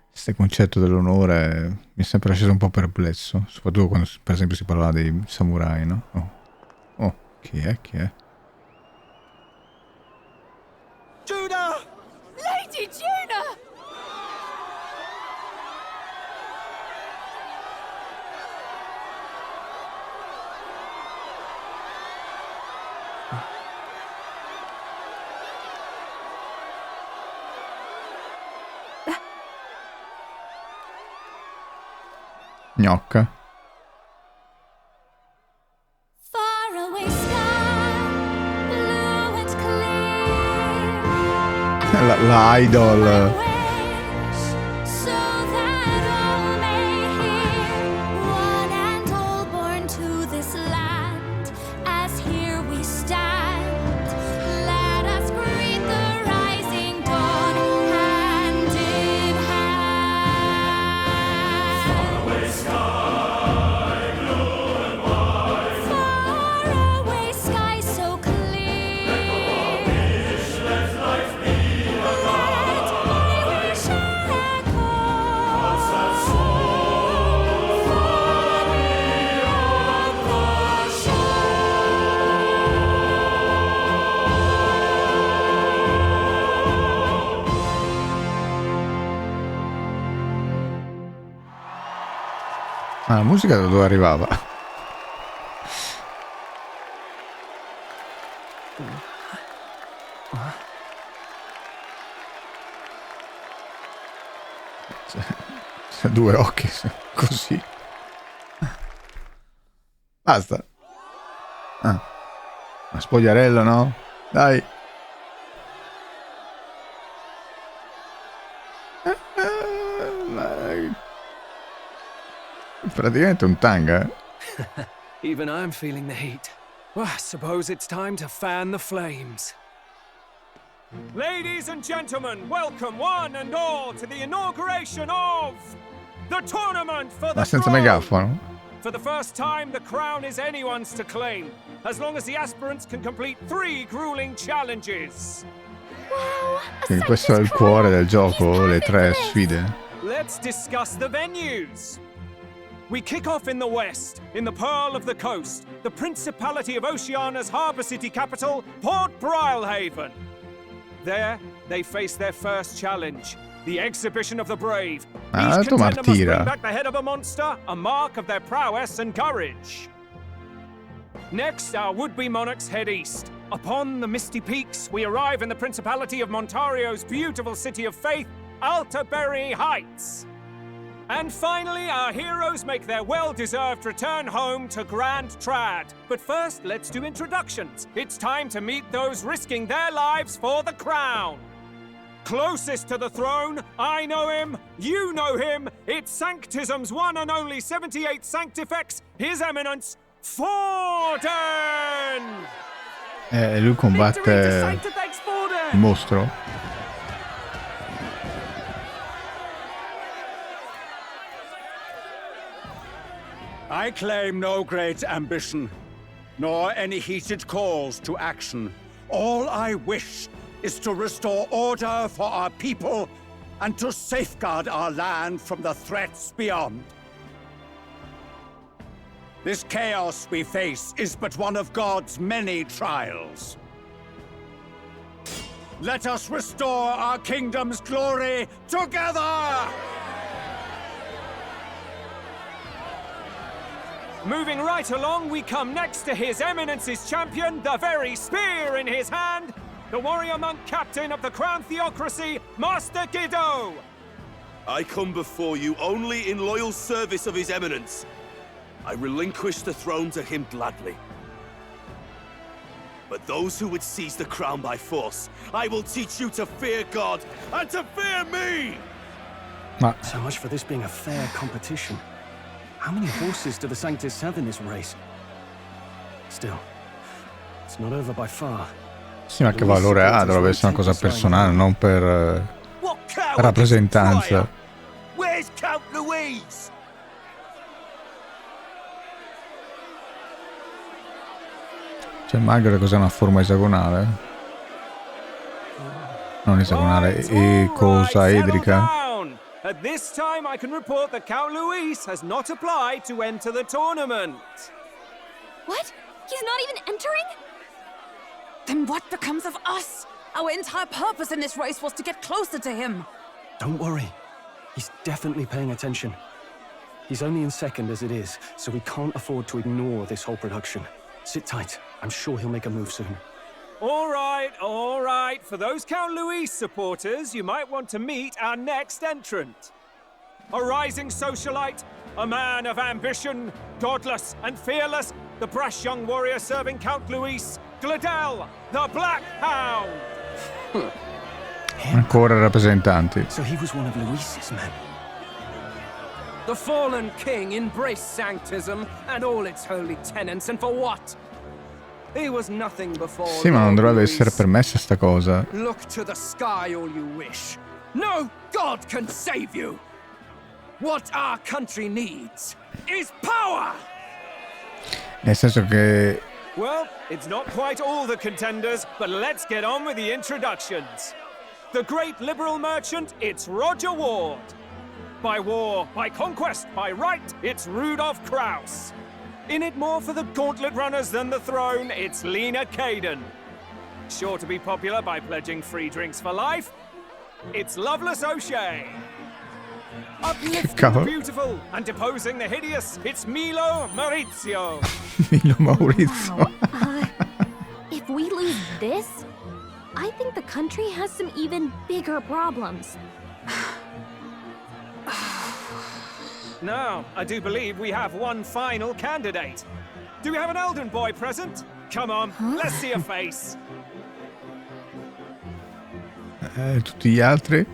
Questo concetto dell'onore mi è sempre lasciato un po' perplesso, soprattutto quando per esempio si parlava dei samurai, no? Oh, chi è? Judah! Lady Judah! Gnocca. La idol. Ah, la musica da dove arrivava? C'è due occhi così. Basta. Ah. Una spogliarella, no? Dai. Praticamente un tanga. Even I'm feeling the heat. Well, I suppose it's time to fan the flames. Ladies and gentlemen, welcome one and all to the inauguration of the tournament for the Ma senza throne. megafono? For the first time, the crown is anyone's to claim, as long as the aspirants can complete 3 grueling challenges. Wow! Quindi questo è il cuore del gioco, le 3 sfide. Let's discuss the venues. We kick off in the west, in the Pearl of the Coast, the Principality of Oceania's harbour city capital, Port Brilehaven. There, they face their first challenge, the Exhibition of the Brave. Each contender must bring back the head of a monster, a mark of their prowess and courage. Next, our would-be monarchs head east. Upon the misty peaks, we arrive in the Principality of Montario's beautiful city of faith, Altaberry Heights. And finally, our heroes make their well-deserved return home to Grand Trad. But first, let's do introductions. It's time to meet those risking their lives for the crown. Closest to the throne, I know him, you know him. It's Sanctism's one and only 78th Sanctifex, His Eminence, Forden! Lui combatte il mostro. I claim no great ambition, nor any heated calls to action. All I wish is to restore order for our people and to safeguard our land from the threats beyond. This chaos we face is but one of God's many trials. Let us restore our kingdom's glory together! Moving right along, we come next to His Eminence's champion, the very spear in his hand, the warrior monk captain of the Crown Theocracy, Master Giddo! I come before you only in loyal service of His Eminence. I relinquish the throne to him gladly. But those who would seize the crown by force, I will teach you to fear God and to fear me! So much for this being a fair competition. How many horses do the Sanctis have in this race? Still, it's not over by far. Sì, ma che valore ha? Dovrebbe essere una cosa personale, non per rappresentanza. Where's Count Louise? Cioè, Margaret cos'è, una forma esagonale? Non esagonale, e cosa edrica? At this time, I can report that Count Luis has not applied to enter the tournament. What? He's not even entering? Then what becomes of us? Our entire purpose in this race was to get closer to him. Don't worry. He's definitely paying attention. He's only in second as it is, so we can't afford to ignore this whole production. Sit tight. I'm sure he'll make a move soon. All right. For those Count Luis supporters, you might want to meet our next entrant. A rising socialite, a man of ambition, godless and fearless, the brash young warrior serving Count Luis, Gladel, the Black Hound. Ancora rappresentanti. So he was one of Luis's men. The fallen king embraced sanctism and all its holy tenets, and for what? He was nothing before. Sì, ma non dovrebbe essere permessa sta cosa. Look to the sky all you wish. No god can save you. What our country needs is power. Nel senso che Well, it's not quite all the contenders, but let's get on with the introductions. The great liberal merchant, it's Roger Ward. By war, by conquest, by right, it's Rudolph Kraus. In it more for the gauntlet runners than the throne, it's Lena Caden. Sure to be popular by pledging free drinks for life, it's Loveless O'Shea. Uplifting the beautiful and deposing the hideous, it's Milo Maurizio. Milo Maurizio. Wow. If we lose this, I think the country has some even bigger problems. Now, I do believe we have one final candidate. Do we have an Elden boy present? Come on, let's see a face. Tutti gli altri?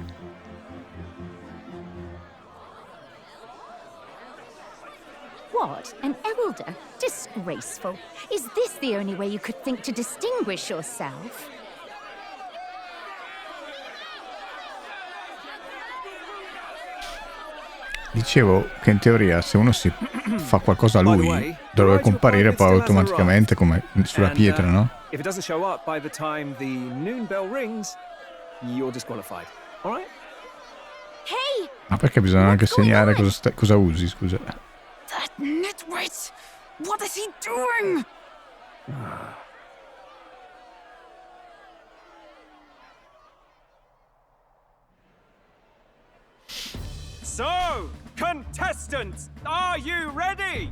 What? An elder? Disgraceful. Is this the only way you could think to distinguish yourself? Dicevo che in teoria se uno si fa qualcosa a lui dovrebbe comparire poi automaticamente come sulla pietra, no? If it doesn't show up by the time the noon bell rings, you're disqualified. All right? Hey! Ma perché bisogna anche segnare cosa usi, scusa? That nitwit! What is he doing? So, contestants, are you ready?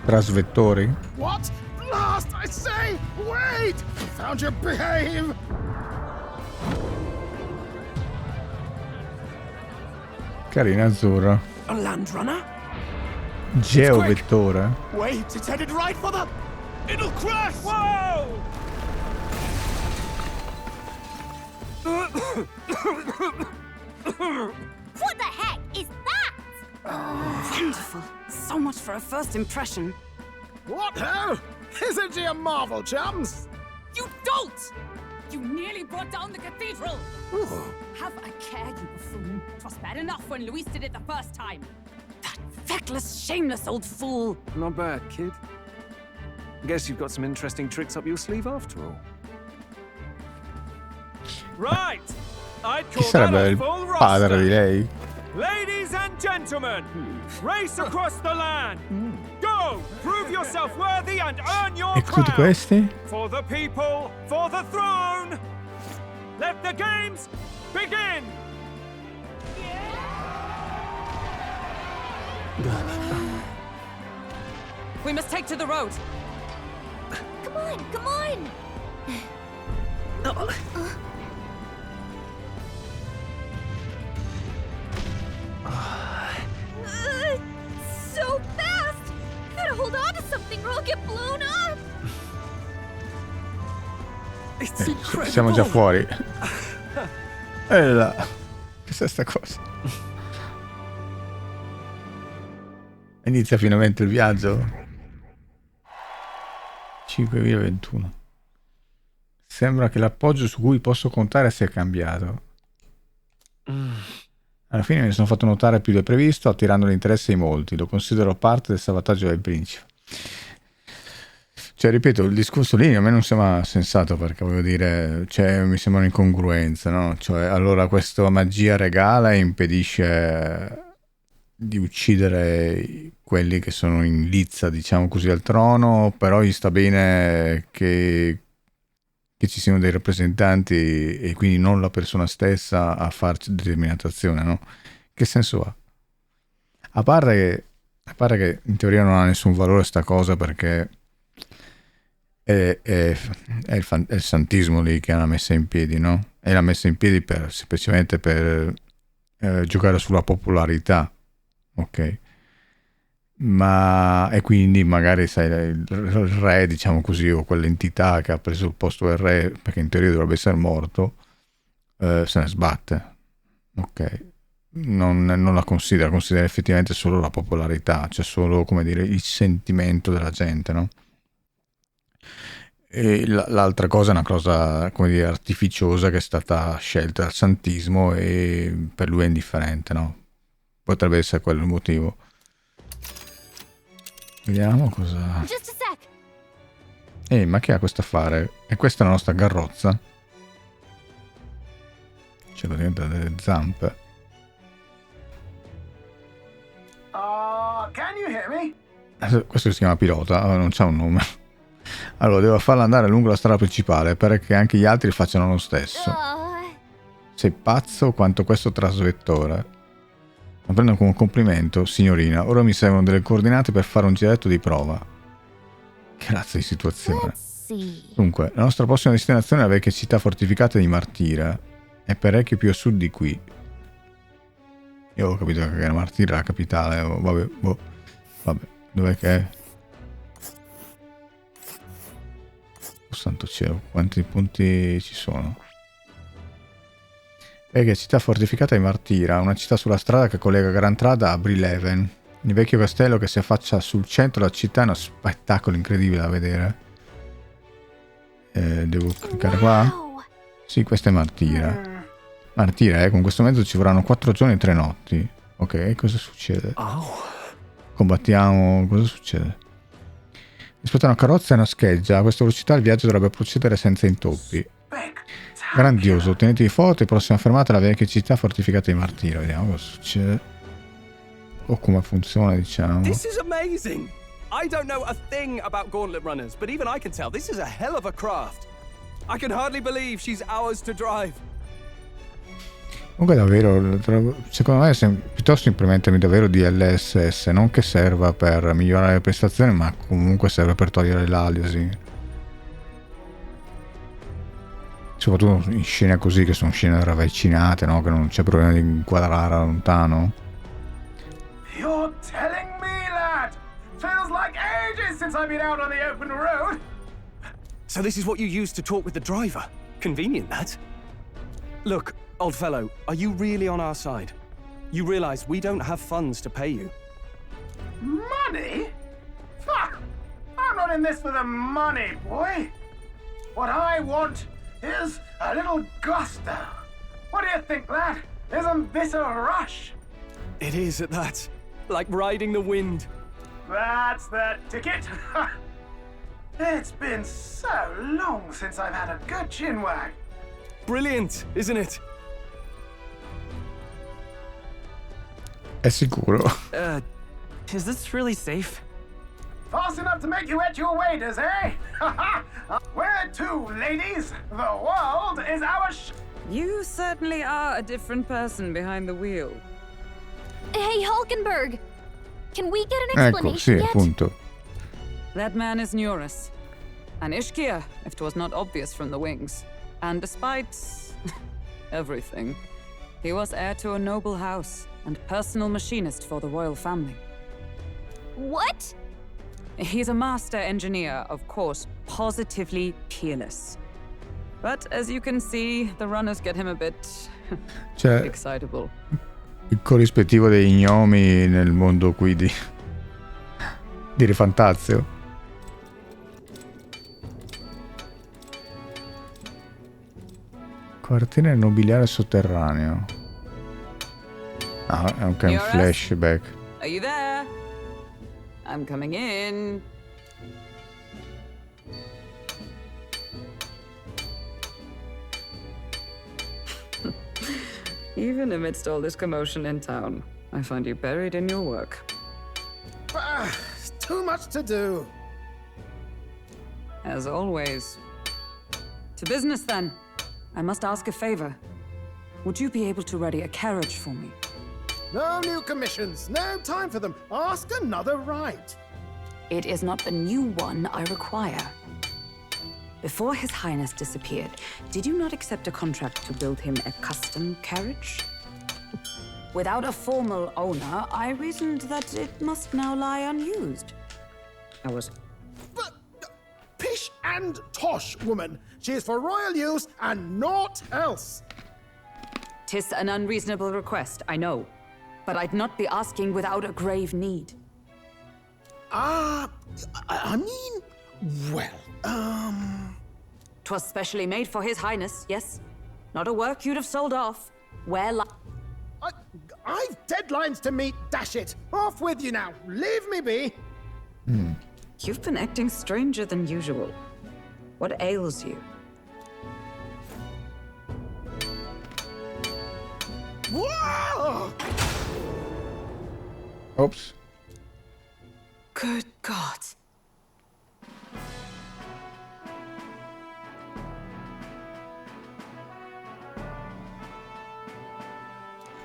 Trasvettori? What? Blast, I say! Wait! Found your behave! Carina azzurra. A land runner? Geovettore? Wait, it's headed right for the... It'll crash! Whoa! What the heck is that? Wonderful. So much for a first impression. What hell? Isn't he a marvel, chums? You dolt! You nearly brought down the cathedral! Have a care, you buffoon. 'Twas bad enough when Luis did it the first time. That feckless, shameless old fool. Not bad, kid. Guess you've got some interesting tricks up your sleeve after all. Right! I'd Chi call sarebbe that a il full padre roster. di lei? Ladies and gentlemen, race across the land. Go! Prove yourself worthy and earn your E tutti crown. questi? For the people, for the throne. Let the games begin. We must take to the road. Come on, come on! So fast! Gotta hold on to something or I'll get blown up! Siamo già fuori. E là. Cos'è sta cosa? Inizia finalmente il viaggio. 5.021. Sembra che l'appoggio su cui posso contare sia cambiato. Alla fine mi sono fatto notare più del previsto, attirando l'interesse di molti. Lo considero parte del salvataggio del principe. Cioè, ripeto, il discorso lì a me non sembra sensato, perché voglio dire, cioè, mi sembra un'incongruenza, no? Cioè, allora questa magia regala e impedisce di uccidere quelli che sono in lizza, diciamo così, al trono, però gli sta bene che ci siano dei rappresentanti e quindi non la persona stessa a farci determinata azione, no? Che senso ha? A parte che in teoria non ha nessun valore sta cosa, perché è il santismo lì che l'ha messa in piedi, no? E l'ha messa in piedi semplicemente per giocare sulla popolarità, ok? Ma e quindi magari sai il re, diciamo così, o quell'entità che ha preso il posto del re, perché in teoria dovrebbe essere morto, se ne sbatte, ok? Non la considera effettivamente solo la popolarità, cioè solo, come dire, il sentimento della gente, no? E l'altra cosa è una cosa, come dire, artificiosa, che è stata scelta dal santismo e per lui è indifferente, no? Potrebbe essere quello il motivo. Vediamo cosa... ma che ha questo affare? E questa è la nostra carrozza. C'è praticamente delle zampe. Can you hear me? Questo si chiama pilota, non c'ha un nome. Allora, devo farla andare lungo la strada principale perché anche gli altri facciano lo stesso. Sei pazzo quanto questo trasvettore. La prendo come un complimento, signorina. Ora mi servono delle coordinate per fare un giretto di prova. Grazie di situazione. Dunque, la nostra prossima destinazione è la vecchia città fortificata di Martira. È parecchio più a sud di qui. Io ho capito che la Martira è la capitale. Vabbè, dov'è che è? Oh santo cielo, quanti punti ci sono? Vecchia città fortificata di Martira, una città sulla strada che collega Gran Trada a Brileven. Il vecchio castello che si affaccia sul centro della città è uno spettacolo incredibile da vedere. Devo cliccare qua? Sì, questa è Martira. Martira, con questo mezzo ci vorranno 4 giorni e 3 notti. Ok, cosa succede? Combattiamo, cosa succede? Rispetto a una carrozza e una scheggia, a questa velocità il viaggio dovrebbe procedere senza intoppi. Grandioso, tenetevi forte, prossima fermata la vecchia città fortificata di Martira. Vediamo cosa succede. O come funziona, diciamo. This is amazing! I don't know a thing about gauntlet runners, but even I can tell this is a hell of a craft. I can hardly believe she's ours to drive. Comunque davvero, secondo me è piuttosto implementami davvero DLSS, non che serva per migliorare le prestazioni, ma comunque serve per togliere l'aliasing. Soprattutto in scene così, che sono scene ravvicinate, no? Che non c'è problema di inquadrare da lontano. You're telling me that? Feels like ages since I've been out on the open road. So this is what you use to talk with the driver? Convenient, that. Look, old fellow, are you really on our side? You realize we don't have funds to pay you. Money? Fuck! I'm not in this for the money, boy. What I want is a little gusto. What do you think, lad? Isn't this a rush? It is at that. Like riding the wind. That's the ticket. It's been so long since I've had a good chinwag. Brilliant, isn't it? È sicuro? Is this really safe? Fast enough to make you wet your waders, eh? Where to, ladies? The world is our You certainly are a different person behind the wheel. Hey, Hulkenberg! Can we get an Ecco, explanation sì, yet? appunto. That man is Neurus. An Ishkia, if 'twas not obvious from the wings. And despite everything, he was heir to a noble house and personal machinist for the royal family. What? He's a master engineer, of course, positively peerless. But as you can see, the runners get him a bit Cioè, excitable. il corrispettivo dei gnomi nel mondo qui di ReFantazio. Quartiere nobiliare sotterraneo. Ah, è anche un flashback. Are you there? I'm coming in. Even amidst all this commotion in town, I find you buried in your work. Too much to do. As always. To business, then. I must ask a favor. Would you be able to ready a carriage for me? No new commissions. No time for them. Ask another right. It is not the new one I require. Before His Highness disappeared, did you not accept a contract to build him a custom carriage? Without a formal owner, I reasoned that it must now lie unused. I was... Pish and tosh, woman. She is for royal use and naught else. 'Tis an unreasonable request, I know. But I'd not be asking without a grave need. I mean, well, 'Twas specially made for His Highness, yes? Not a work you'd have sold off. Where I've deadlines to meet, dash it. Off with you now. Leave me be. You've been acting stranger than usual. What ails you? Whoa! Oops. Good God.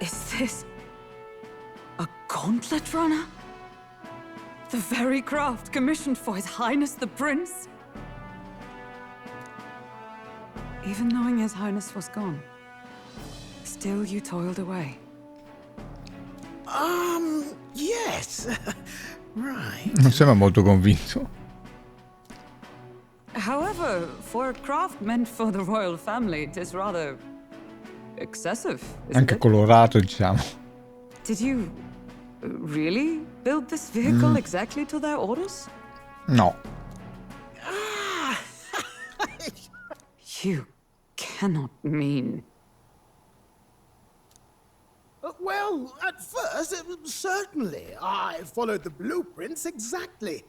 Is this a gauntlet runner? The very craft commissioned for His Highness the Prince? Even knowing His Highness was gone, still you toiled away. Yes. Right. Non sembra molto convinto. However, for a craft meant for the royal family, it is rather excessive, isn't Anche it? colorato, diciamo. Did you really build this vehicle exactly to their orders? No. You cannot mean... Well, at first, certainly. I followed the blueprints exactly.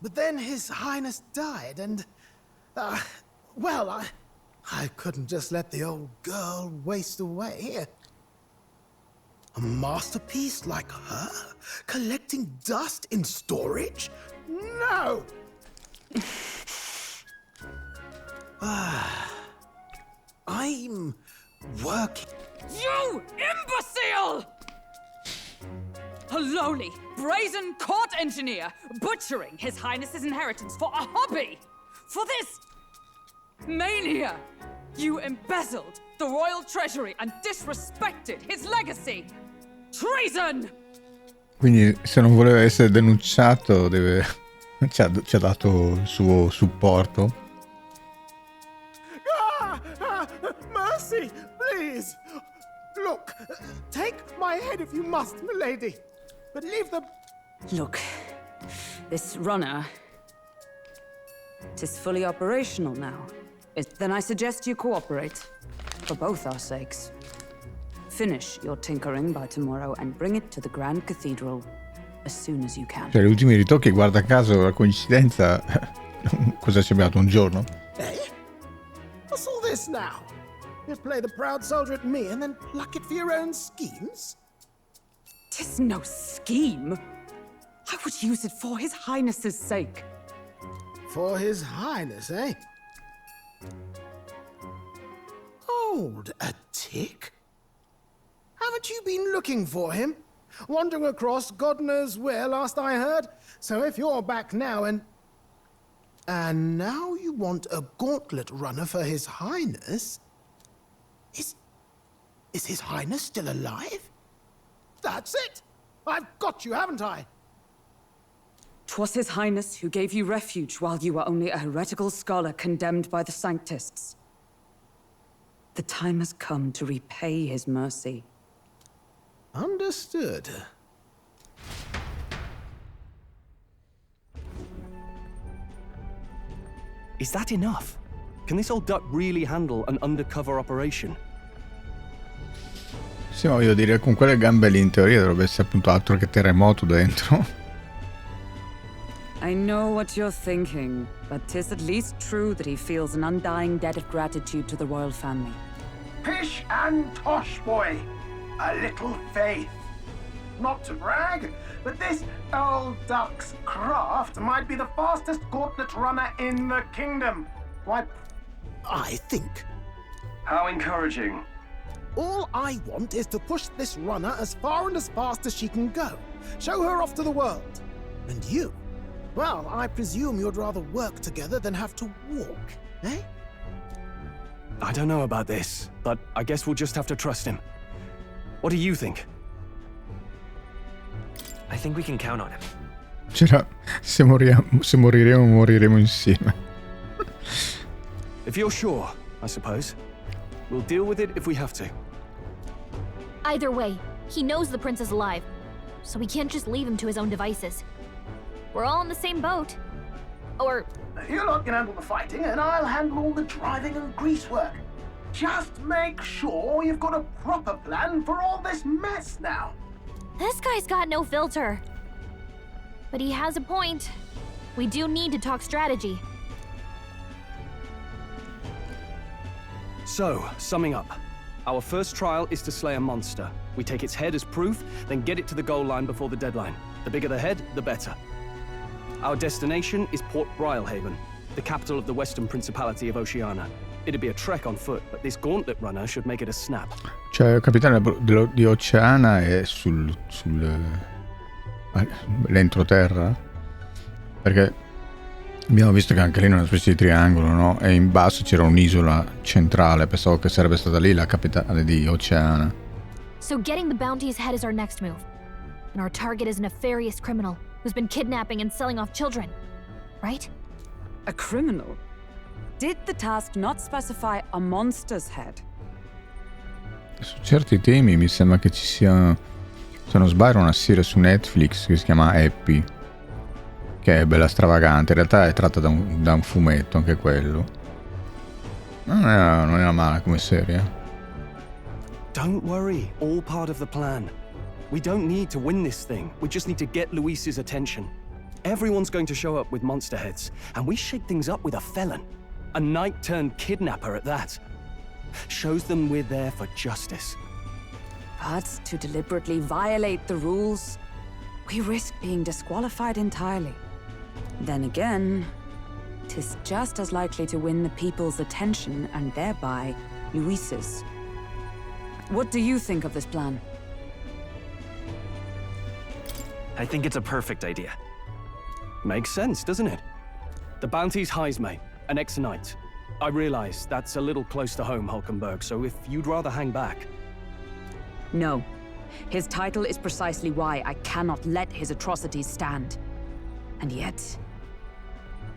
But then His Highness died and... well, I couldn't just let the old girl waste away. A masterpiece like her? Collecting dust in storage? No! I'm working... You imbecile! A lowly, brazen court engineer butchering His Highness's inheritance for a hobby! For this mania! You embezzled the royal treasury and disrespected his legacy! Treason! Quindi se non voleva essere denunciato deve... ci ha dato il suo supporto. Mercy, please! Look, take my head if you must, milady. But leave the... Look, this runner... Tis fully operational now. Then I suggest you cooperate. For both our sakes. Finish your tinkering by tomorrow and bring it to the Grand Cathedral as soon as you can. Cioè, gli ultimi ritocchi, guarda caso, la coincidenza... Cosa ci abbiamo dato, un giorno? What's all this now? You play the proud soldier at me and then pluck it for your own schemes? 'Tis no scheme. I would use it for His Highness's sake. For His Highness, eh? Hold a tick. Haven't you been looking for him? Wandering across God knows where, last I heard. So if you're back now and now you want a gauntlet runner for His Highness? Is His Highness still alive? That's it! I've got you, haven't I? 'Twas His Highness who gave you refuge while you were only a heretical scholar condemned by the Sanctists. The time has come to repay His mercy. Understood. Is that enough? Can this old duck really handle an undercover operation? Sì, ma voglio dire, con quelle gambe lì in teoria dovrebbe essere appunto altro che terremoto dentro. I know what you're thinking, but 'tis at least true that he feels an undying debt of gratitude to the royal family. Pish and tosh, boy. A little faith. Not to brag, but this old duck's craft might be the fastest gauntlet runner in the kingdom. Why, I think. How encouraging. All I want is to push this runner as far and as fast as she can go. Show her off to the world. And you? Well, I presume you'd rather work together than have to walk. Eh? I don't know about this, but I guess we'll just have to trust him. What do you think? I think we can count on him. Se moriremo, moriremo insieme. If you're sure, I suppose. We'll deal with it if we have to. Either way, he knows the prince is alive, so we can't just leave him to his own devices. We're all in the same boat. Or... You lot can handle the fighting, and I'll handle all the driving and greasework. Just make sure you've got a proper plan for all this mess now. This guy's got no filter. But he has a point. We do need to talk strategy. So, summing up. Our first trial is to slay a monster. We take its head as proof, then get it to the goal line before the deadline. The bigger the head, the better. Our destination is Port Brilehaven, the capital of the Western Principality of Oceania. It'd be a trek on foot, but this gauntlet runner should make it a snap. Cioè, il capitano di Oceania è l'entroterra? Perché abbiamo visto che anche lì è una specie di triangolo, no? E in basso c'era un'isola centrale, pensavo che sarebbe stata lì la capitale di Oceania. So getting the bounty's head is our next move. And our target is a nefarious criminal who's been kidnapping and selling off children, right? A criminal? Did the task not specify a monster's head? Su certi temi mi sembra che ci sia, se non sbaglio, una serie su Netflix che si chiama Happy, che è bella stravagante. In realtà è tratta da un fumetto, anche quello. Non era male come serie. Don't worry, all part of the plan. We don't need to win this thing. We just need to get Luis's attention. Everyone's going to show up with monster heads, and we shake things up with a felon. A knight-turned-kidnapper at that. Shows them we're there for justice. But to deliberately violate the rules, we risk being disqualified entirely. Then again, 'tis just as likely to win the people's attention and thereby Luis's. What do you think of this plan? I think it's a perfect idea. Makes sense, doesn't it? The bounty's Heisme, an ex-knight. I realize that's a little close to home, Hulkenberg, so if you'd rather hang back... No. His title is precisely why I cannot let his atrocities stand. And yet,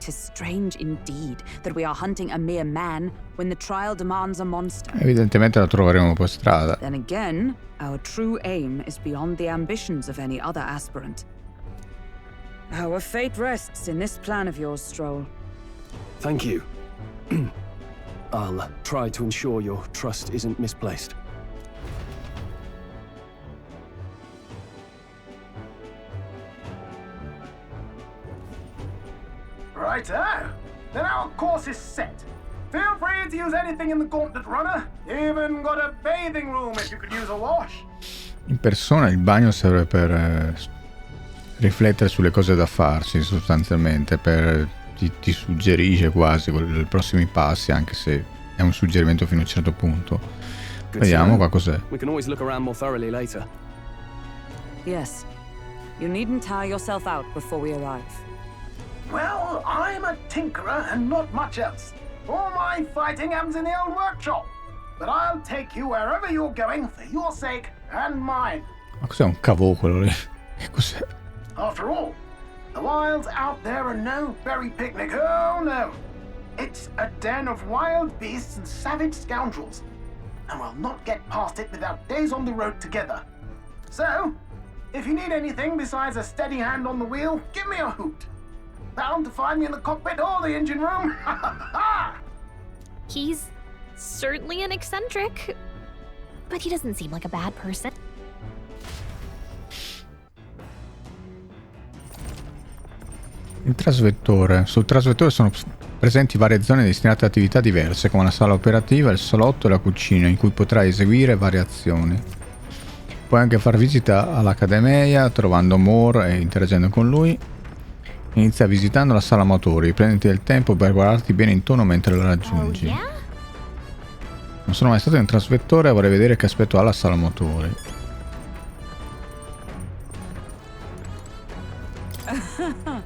'tis strange indeed that we are hunting a mere man when the trial demands a monster. Evidentemente la troveremo per strada. Then again, our true aim is beyond the ambitions of any other aspirant. Our fate rests in this plan of yours, Stroll. Thank you. I'll try to ensure your trust isn't misplaced. Righto. Then our course is set. Feel free to use anything in the gauntlet runner. Even got a bathing room if you could use a wash. In persona il bagno serve per riflettere sulle cose da farsi, sostanzialmente, ti suggerisce quasi i prossimi passi, anche se è un suggerimento fino a un certo punto. Vediamo qua cos'è. We can always look around more thoroughly later. Yes. You needn't tire yourself out before we arrive. Well, I'm a tinkerer and not much else. All my fighting happens in the old workshop. But I'll take you wherever you're going for your sake and mine. Ma cos'è un cavò quello lì? Che cos'è? After all, the wilds out there are no berry picnic. Oh no. It's a den of wild beasts and savage scoundrels. And we'll not get past it without days on the road together. So, if you need anything besides a steady hand on the wheel, give me a hoot. Bound to find me in the cockpit or the engine room. He's certainly an eccentric, but he doesn't seem like a bad person. Il trasvettore. Sul trasvettore sono presenti varie zone destinate a attività diverse, come la sala operativa, il salotto e la cucina, in cui potrai eseguire varie azioni. Puoi anche far visita all'Accademia, trovando Moore e interagendo con lui. Inizia visitando la sala motori, prenditi del tempo per guardarti bene intorno mentre la raggiungi. Non sono mai stato in un trasvettore e vorrei vedere che aspetto ha la sala motori.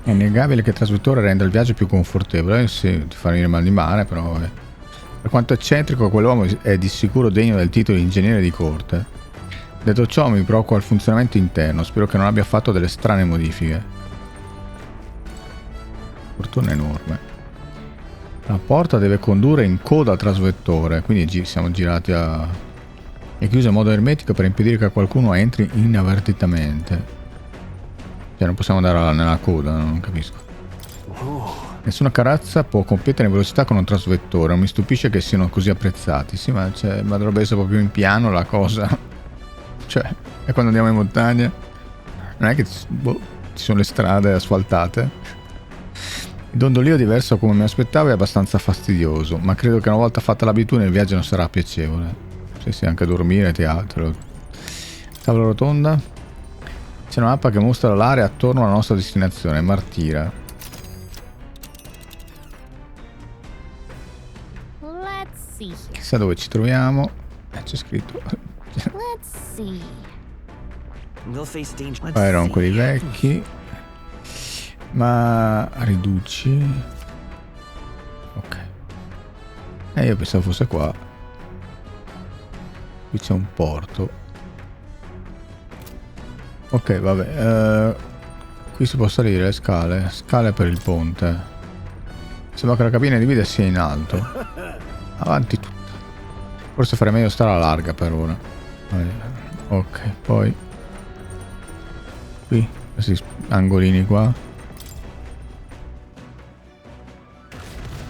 È innegabile che il trasvettore renda il viaggio più confortevole. Sì, ti fa venire mal di mare, però per quanto eccentrico, quell'uomo è di sicuro degno del titolo di ingegnere di corte. Detto ciò, mi preoccupa il funzionamento interno. Spero che non abbia fatto delle strane modifiche. Fortuna enorme. La porta deve condurre in coda al trasvettore, quindi siamo girati a... È chiusa in modo ermetico per impedire che qualcuno entri inavvertitamente. Cioè non possiamo andare nella coda, non capisco. Nessuna carrozza può competere in velocità con un trasvettore. Non mi stupisce che siano così apprezzati. Sì, ma dovrebbe essere proprio in piano la cosa. Cioè, è quando andiamo in montagna. Non è che ci sono le strade asfaltate. Il dondolio diverso come mi aspettavo è abbastanza fastidioso, ma credo che una volta fatta l'abitudine il viaggio non sarà piacevole. Sì, anche dormire, teatro. Tavola rotonda. C'è una mappa che mostra l'area attorno alla nostra destinazione, Martira. Chissà dove ci troviamo. C'è scritto. Qua erano quelli vecchi. Ma riduci. Ok. Io pensavo fosse qua. Qui c'è un porto. Ok, vabbè. Qui si può salire le scale. Scale per il ponte. Sembra che la cabina di guida sia in alto. Avanti tutta. Forse farei meglio stare alla larga per ora. Ok, poi qui questi angolini qua.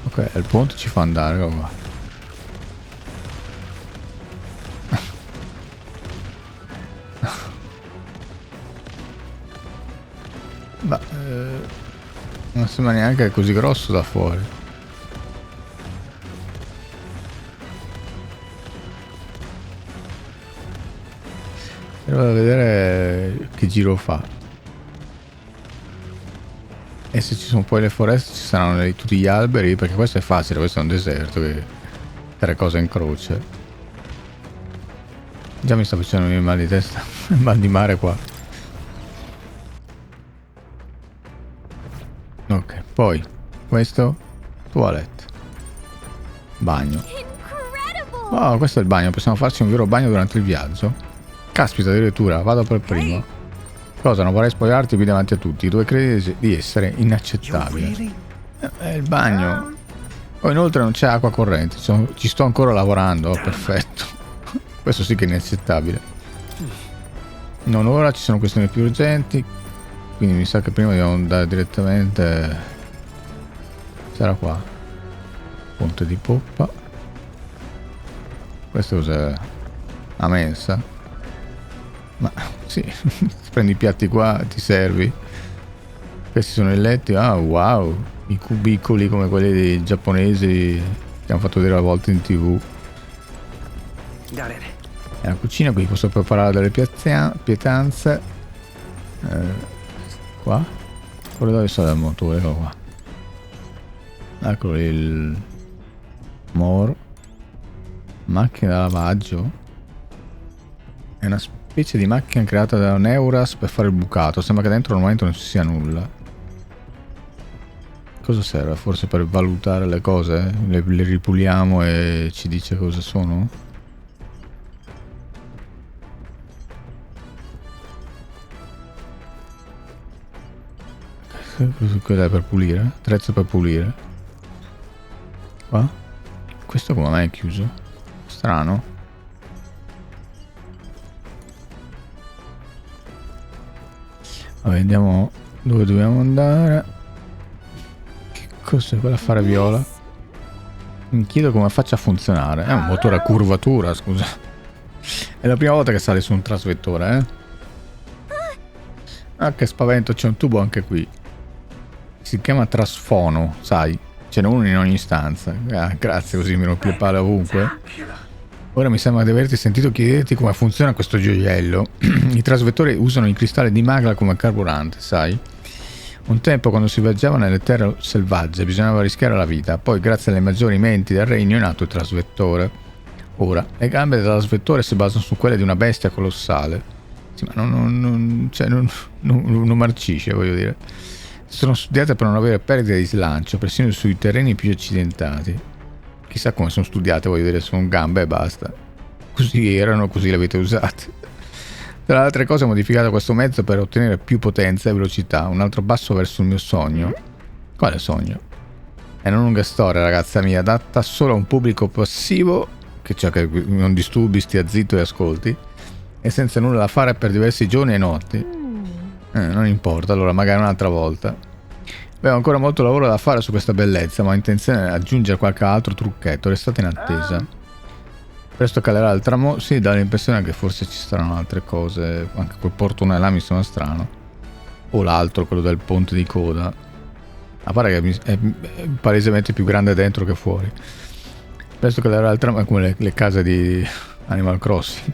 Ok, il ponte ci fa andare qua. Ma non sembra neanche così grosso da fuori. Però da vedere che giro fa. E se ci sono poi le foreste ci saranno tutti gli alberi, perché questo è facile, questo è un deserto che 3 cose in croce. Già mi sta facendo il mal di testa, il mal di mare qua. Ok, poi questo toilette. Bagno. Oh, questo è il bagno, possiamo farci un vero bagno durante il viaggio. Caspita, addirittura, vado per primo. Cosa, non vorrei spoilerarti qui davanti a tutti. Dove credi di essere inaccettabile? È il bagno. Oh, inoltre non c'è acqua corrente, ci sto ancora lavorando. Oh, perfetto. Questo sì che è inaccettabile. Non ora, ci sono questioni più urgenti. Quindi mi sa che prima dobbiamo andare direttamente. Sarà qua. Ponte di poppa. Questo cos'è? La mensa. Ma sì, prendi i piatti qua, ti servi. Questi sono i letti. Ah, wow. I cubicoli come quelli dei giapponesi che hanno fatto vedere a volte in TV. È la cucina, qui posso preparare delle pietanze. Qua? Quello dove sta il motore, qua. Eccolo lì, il More. Macchina da lavaggio. È una specie di macchina creata da Neuras per fare il bucato. Sembra che dentro al momento non ci sia nulla. Cosa serve? Forse per valutare le cose? Le ripuliamo e ci dice cosa sono? Cos'è per pulire? Attrezzo per pulire. Qua? Questo come mai è chiuso? Strano. Vabbè, andiamo dove dobbiamo andare. Che cos'è quell'affare viola? Mi chiedo come faccia a funzionare. È un motore a curvatura, scusa. È la prima volta che sale su un trasvettore, eh? Ah, che spavento, c'è un tubo anche qui. Si chiama trasfono, sai? Ce n'è uno in ogni stanza. Ah, grazie, così mi rompi le palle ovunque. Ora mi sembra di averti sentito chiederti come funziona questo gioiello. I trasvettori usano il cristallo di magma come carburante, sai? Un tempo, quando si viaggiava nelle terre selvagge, bisognava rischiare la vita. Poi, grazie alle maggiori menti del regno, è nato il trasvettore. Ora, le gambe del trasvettore si basano su quelle di una bestia colossale. Sì, ma non marcisce, voglio dire. Sono studiate per non avere perdite di slancio, persino sui terreni più accidentati. Chissà come sono studiate, voglio dire, sono gambe e basta. Così erano, così le avete usate. Tra le altre cose ho modificato questo mezzo per ottenere più potenza e velocità, un altro passo verso il mio sogno. Quale sogno? È una lunga storia, ragazza mia, adatta solo a un pubblico passivo, che non disturbi, stia zitto e ascolti, e senza nulla da fare per diversi giorni e notti. Non importa, allora magari un'altra volta. Avevo ancora molto lavoro da fare su questa bellezza, ma ho intenzione di aggiungere qualche altro trucchetto, restate in attesa. Presto calerà il tramonto. Sì, dà l'impressione che forse ci saranno altre cose. Anche quel portone là mi sembra strano. O l'altro, quello del ponte di coda. A parte che è palesemente più grande dentro che fuori. Presto calerà il tramonto. Come le case di Animal Crossing.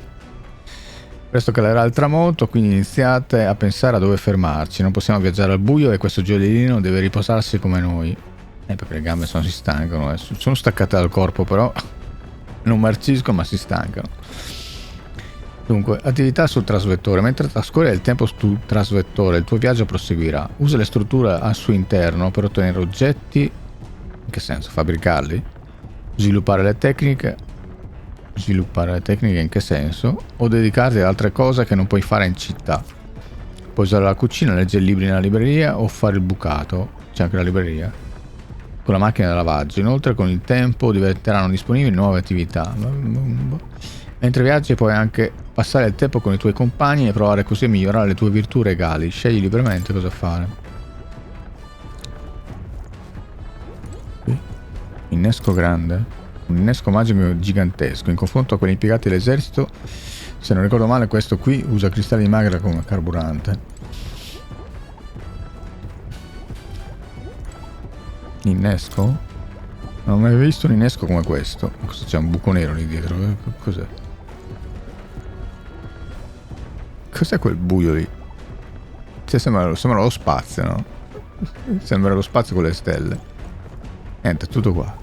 Presto calerà il tramonto, quindi iniziate a pensare a dove fermarci. Non possiamo viaggiare al buio e questo gioiellino deve riposarsi come noi. Perché le gambe si stancano. Sono staccate dal corpo, però non marciscono, ma si stancano. Dunque, attività sul trasvettore. Mentre trascorre il tempo sul trasvettore, il tuo viaggio proseguirà. Usa le strutture al suo interno per ottenere oggetti. In che senso? Fabbricarli? Sviluppare le tecniche in che senso? O dedicarti ad altre cose che non puoi fare in città. Puoi usare la cucina, leggere libri nella libreria o fare il bucato. C'è anche la libreria. Con la macchina da lavaggio. Inoltre con il tempo diventeranno disponibili nuove attività. Mentre viaggi puoi anche passare il tempo con i tuoi compagni e provare così a migliorare le tue virtù regali. Scegli liberamente cosa fare. Innesco grande. Un innesco magico gigantesco. In confronto a quelli impiegati all'esercito, se non ricordo male, questo qui usa cristalli di magra come carburante. Innesco? Non ho mai visto un innesco come questo. Cosa c'è? Un buco nero lì dietro? Cos'è? Cos'è quel buio lì? Cioè, sembra lo spazio, no? Sembra lo spazio con le stelle. Niente, tutto qua.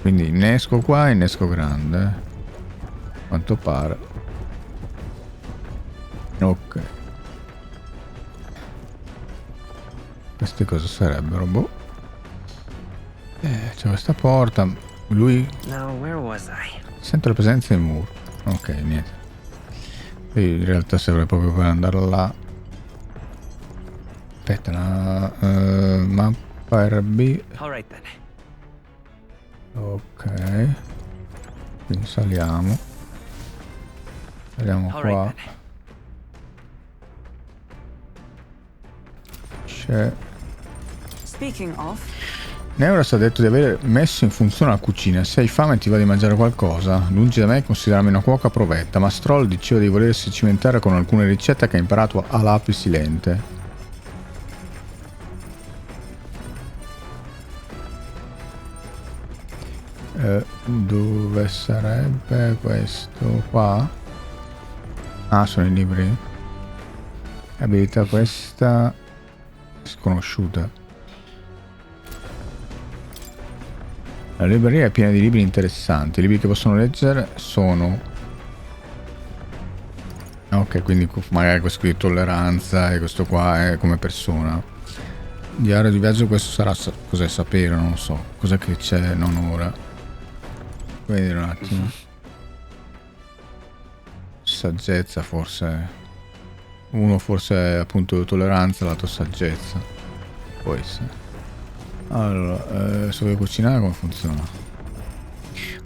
Quindi innesco qua, innesco grande. Quanto pare. Ok. Queste cosa sarebbero? Boh. C'è questa porta. Lui. Sento la presenza del muro. Ok, niente. E in realtà serve proprio per andare là. Aspetta, la mappa RB. Ok. Quindi saliamo. Saliamo qua. C'è. Speaking of. Neuras ha detto di aver messo in funzione la cucina. Se hai fame e ti va di mangiare qualcosa, lungi da me considerarmi una cuoca provetta, ma Stroll diceva di volersi cimentare con alcune ricette che ha imparato a lapis silente. Dove sarebbe questo qua? Ah, sono i libri. Abilità questa sconosciuta. La libreria è piena di libri interessanti. I libri che possono leggere sono... Ok, quindi magari questo qui è tolleranza e questo qua è come persona. Diario di viaggio, questo sarà... Cos'è sapere? Non lo so. Cos'è che c'è? Non ora. Vedi un attimo. Saggezza forse. Uno forse è appunto tolleranza, l'altro saggezza. Può essere. Allora, se vuoi cucinare come funziona?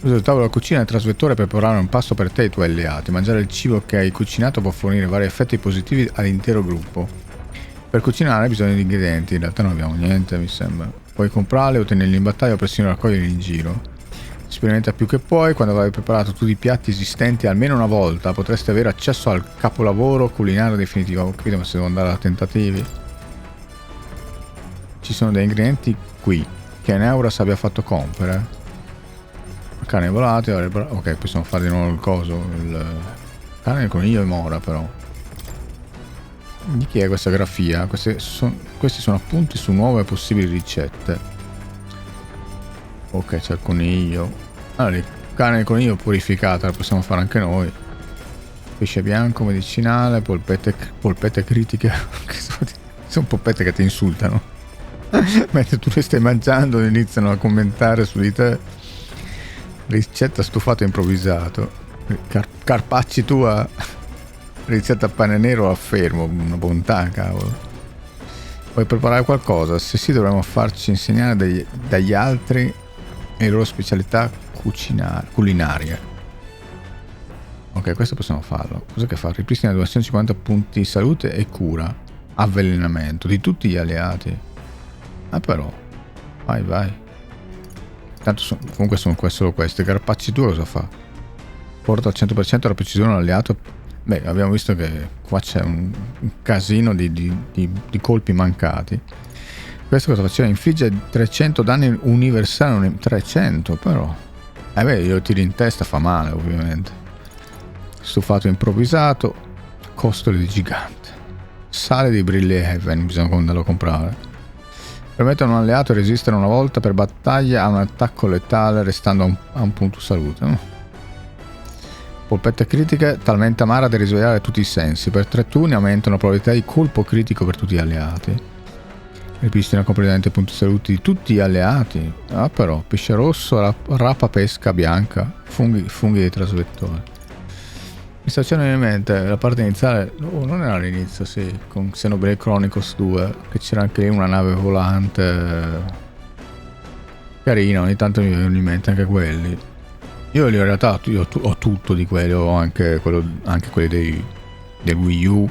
Usa il tavolo da cucina e il trasvettore per preparare un pasto per te e i tuoi alleati. Mangiare il cibo che hai cucinato può fornire vari effetti positivi all'intero gruppo. Per cucinare hai bisogno di ingredienti, in realtà non abbiamo niente mi sembra. Puoi comprarli o tenerli in battaglia o persino raccoglierli in giro. Sperimenta più che puoi, quando avrai preparato tutti i piatti esistenti almeno una volta potresti avere accesso al capolavoro culinario definitivo. Ho capito, ma se devo andare a tentativi. Ci sono dei ingredienti qui che Neuras abbia fatto compiere. Carne volate, ok, possiamo fare di nuovo il coso, il carne, coniglio e mora però. Di chi è questa grafia? Questi sono appunti su nuove possibili ricette. Ok, c'è il coniglio. Allora, carne di coniglio purificata la possiamo fare anche noi. Pesce bianco, medicinale, polpette critiche. Sono polpette che ti insultano. Mentre tu le stai mangiando iniziano a commentare su di te. Ricetta stufato improvvisato. Carpacci tua. Ricetta pane nero a fermo. Una bontà, cavolo. Vuoi preparare qualcosa? Se sì, dovremmo farci insegnare dagli altri le loro specialità culinarie. Ok, questo possiamo farlo. Cosa che fa? Ripristina 250 punti salute e cura. Avvelenamento di tutti gli alleati. Ah, però. Vai. Tanto comunque sono solo questi. Carpacci tu cosa fa? Porta al 100% la precisione all'alleato. Beh, abbiamo visto che qua c'è un casino di colpi mancati. Questo cosa faceva? Infligge 300 danni universali. 300 però. Beh, io tiro in testa, fa male ovviamente. Stufato improvvisato. Costole di gigante. Sale di Brilli Heaven, bisogna andarlo a comprare. Permette a un alleato di resistere una volta per battaglia a un attacco letale restando a un punto salute. Polpette critiche talmente amara da risvegliare tutti i sensi. Per 3 turni aumentano la probabilità di colpo critico per tutti gli alleati. Ripristina completamente punti salute di tutti gli alleati. Ah però, pesce rosso, rapa pesca bianca, funghi di trasvettore. Mi sta facendo in mente la parte iniziale, non era all'inizio, sì, con Xenoblade Chronicles 2, che c'era anche lì una nave volante carina, ogni tanto mi vengono in mente anche quelli. Io in realtà ho tutto di quelli, ho anche quelli del Wii U,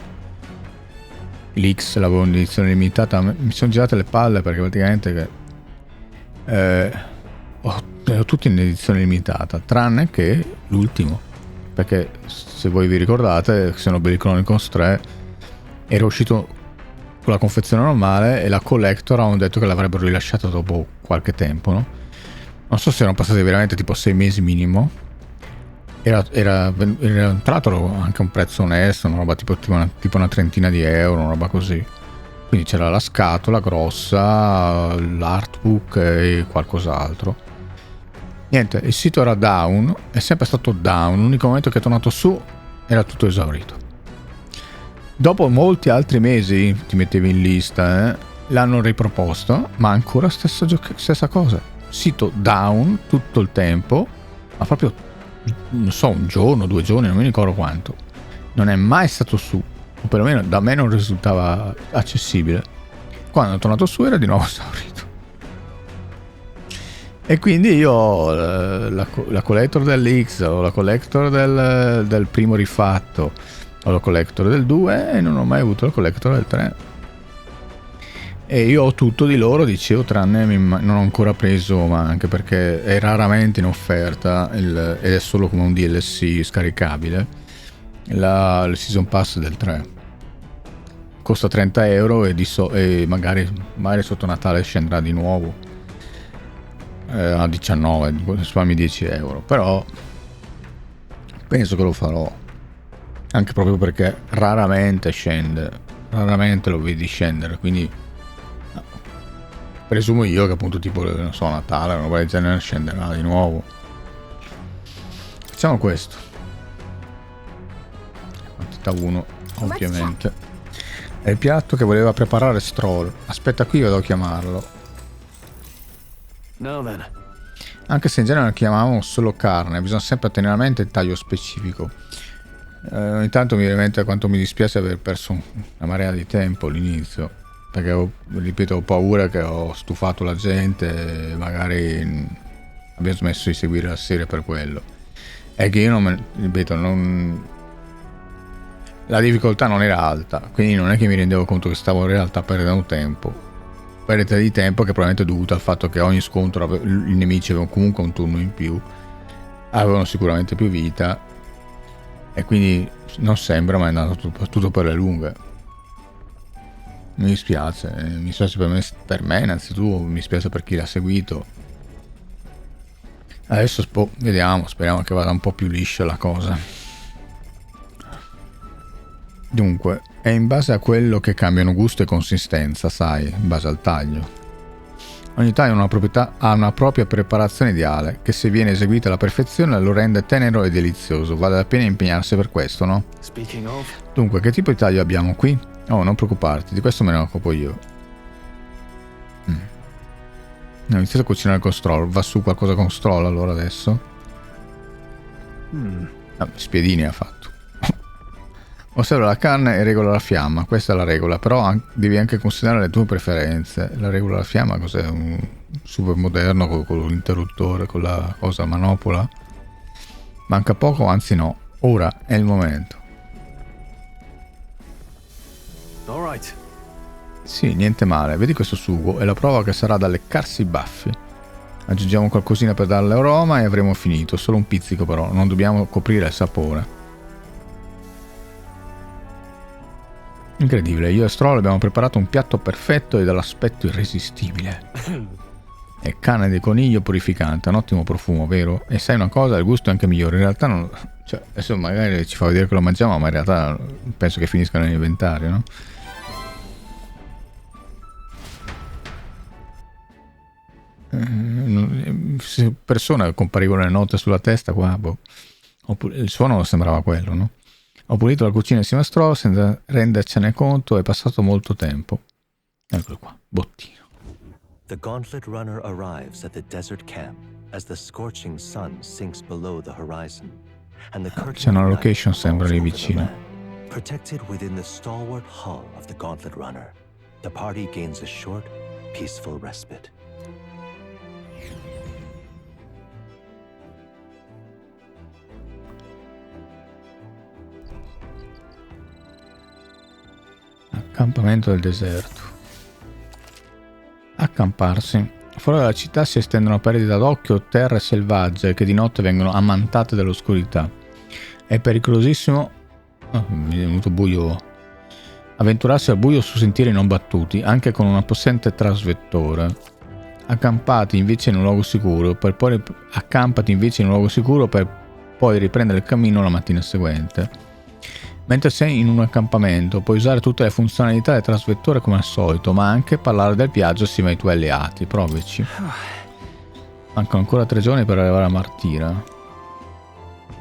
l'X l'avevo in edizione limitata, mi sono girate le palle perché praticamente ho tutti in edizione limitata, tranne che l'ultimo. Perché se voi vi ricordate, Xenoblade Chronicles 3 era uscito con la confezione normale e la collector avevano detto che l'avrebbero rilasciata dopo qualche tempo, no? Non so se erano passati veramente tipo 6 mesi minimo. Era tra l'altro anche un prezzo onesto, una roba tipo una trentina di euro, una roba così. Quindi c'era la scatola grossa, l'artbook e qualcos'altro. Niente, il sito era down, è sempre stato down, l'unico momento che è tornato su era tutto esaurito. Dopo molti altri mesi, ti mettevi in lista, l'hanno riproposto, ma ancora stessa cosa. Sito down tutto il tempo, ma proprio, non so, un giorno, 2 giorni, non mi ricordo quanto. Non è mai stato su, o perlomeno da me non risultava accessibile. Quando è tornato su era di nuovo esaurito. E quindi io ho la collector dell'X, ho la collector del primo rifatto, ho la collector del 2 e non ho mai avuto la collector del 3. E io ho tutto di loro, dicevo, tranne non ho ancora preso, ma anche perché è raramente in offerta ed è solo come un DLC scaricabile, il Season Pass del 3. Costa 30 euro e magari sotto Natale scendrà di nuovo. A 19, risparmi 10 euro, però penso che lo farò, anche proprio perché raramente scende, raramente lo vedi scendere, quindi presumo io che appunto tipo, non so, Natale, una roba del genere scenderà di nuovo. Facciamo questo, quantità 1 ovviamente, è il piatto che voleva preparare Stroll. Aspetta, qui vado a chiamarlo. Now then. Anche se in genere chiamavamo solo carne, bisogna sempre tenere a mente il taglio specifico. Ogni tanto mi viene in mente quanto mi dispiace aver perso una marea di tempo all'inizio, perché ripeto, ho paura che ho stufato la gente e magari abbia smesso di seguire la serie per quello. È che io la difficoltà non era alta, quindi non è che mi rendevo conto che stavo in realtà perdendo tempo. Perdita di tempo che probabilmente è dovuta al fatto che ogni scontro i nemici avevano comunque un turno in più, avevano sicuramente più vita e quindi non sembra, ma è andato tutto per le lunghe. Mi dispiace per me innanzitutto, mi dispiace per chi l'ha seguito. Adesso vediamo, speriamo che vada un po' più liscia la cosa. Dunque, è in base a quello che cambiano gusto e consistenza, sai, in base al taglio. Ogni taglio ha una propria preparazione ideale, che se viene eseguita alla perfezione lo rende tenero e delizioso. Vale la pena impegnarsi per questo, no? Dunque, che tipo di taglio abbiamo qui? Oh, non preoccuparti, di questo me ne occupo io. Ho iniziato a cucinare con stroll. Va su qualcosa con stroll allora adesso. Spiedini ha fatto. Osserva la carne e regola la fiamma. Questa è la regola, però devi anche considerare le tue preferenze. La regola la fiamma cos'è? Un super moderno con l'interruttore, con la cosa manopola. Manca poco, anzi no. Ora è il momento. All right. Sì, niente male. Vedi questo sugo? È la prova che sarà da leccarsi i baffi. Aggiungiamo qualcosina per darle aroma e avremo finito. Solo un pizzico però, non dobbiamo coprire il sapore. Incredibile, io e Stroll abbiamo preparato un piatto perfetto e dall'aspetto irresistibile. È carne di coniglio purificante, un ottimo profumo, vero? E sai una cosa, il gusto è anche migliore. In realtà non... Cioè, adesso magari ci fa vedere che lo mangiamo, ma in realtà penso che finisca nell'inventario, no? Se persone comparivano le note sulla testa qua, boh. Il suono sembrava quello, no? Ho pulito la cucina insieme a Stroll senza rendercene conto, è passato molto tempo. Eccolo qua, bottino. The gauntlet runner arrives at the desert camp as the scorching sun sinks below the horizon, and the curtain c'è una location sembra lì vicino. Protected within the stalwart hull of the gauntlet runner, the party gains a short, peaceful respite. Accampamento del deserto. Accamparsi. Fuori dalla città si estendono perdite d'occhio, terre selvagge che di notte vengono ammantate dall'oscurità. È pericolosissimo. Mi è venuto buio. Avventurarsi al buio su sentieri non battuti, anche con un possente trasvettore. Accampati invece in un luogo sicuro, accampati invece in un luogo sicuro per poi riprendere il cammino la mattina seguente. Mentre sei in un accampamento puoi usare tutte le funzionalità del trasvettore come al solito, ma anche parlare del viaggio assieme ai tuoi alleati. Provici. Mancano ancora 3 giorni per arrivare a Martira.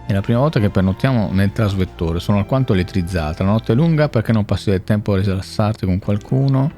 È la prima volta che pernottiamo nel trasvettore, sono alquanto elettrizzata. La notte è lunga perché non passi del tempo a rilassarti con qualcuno.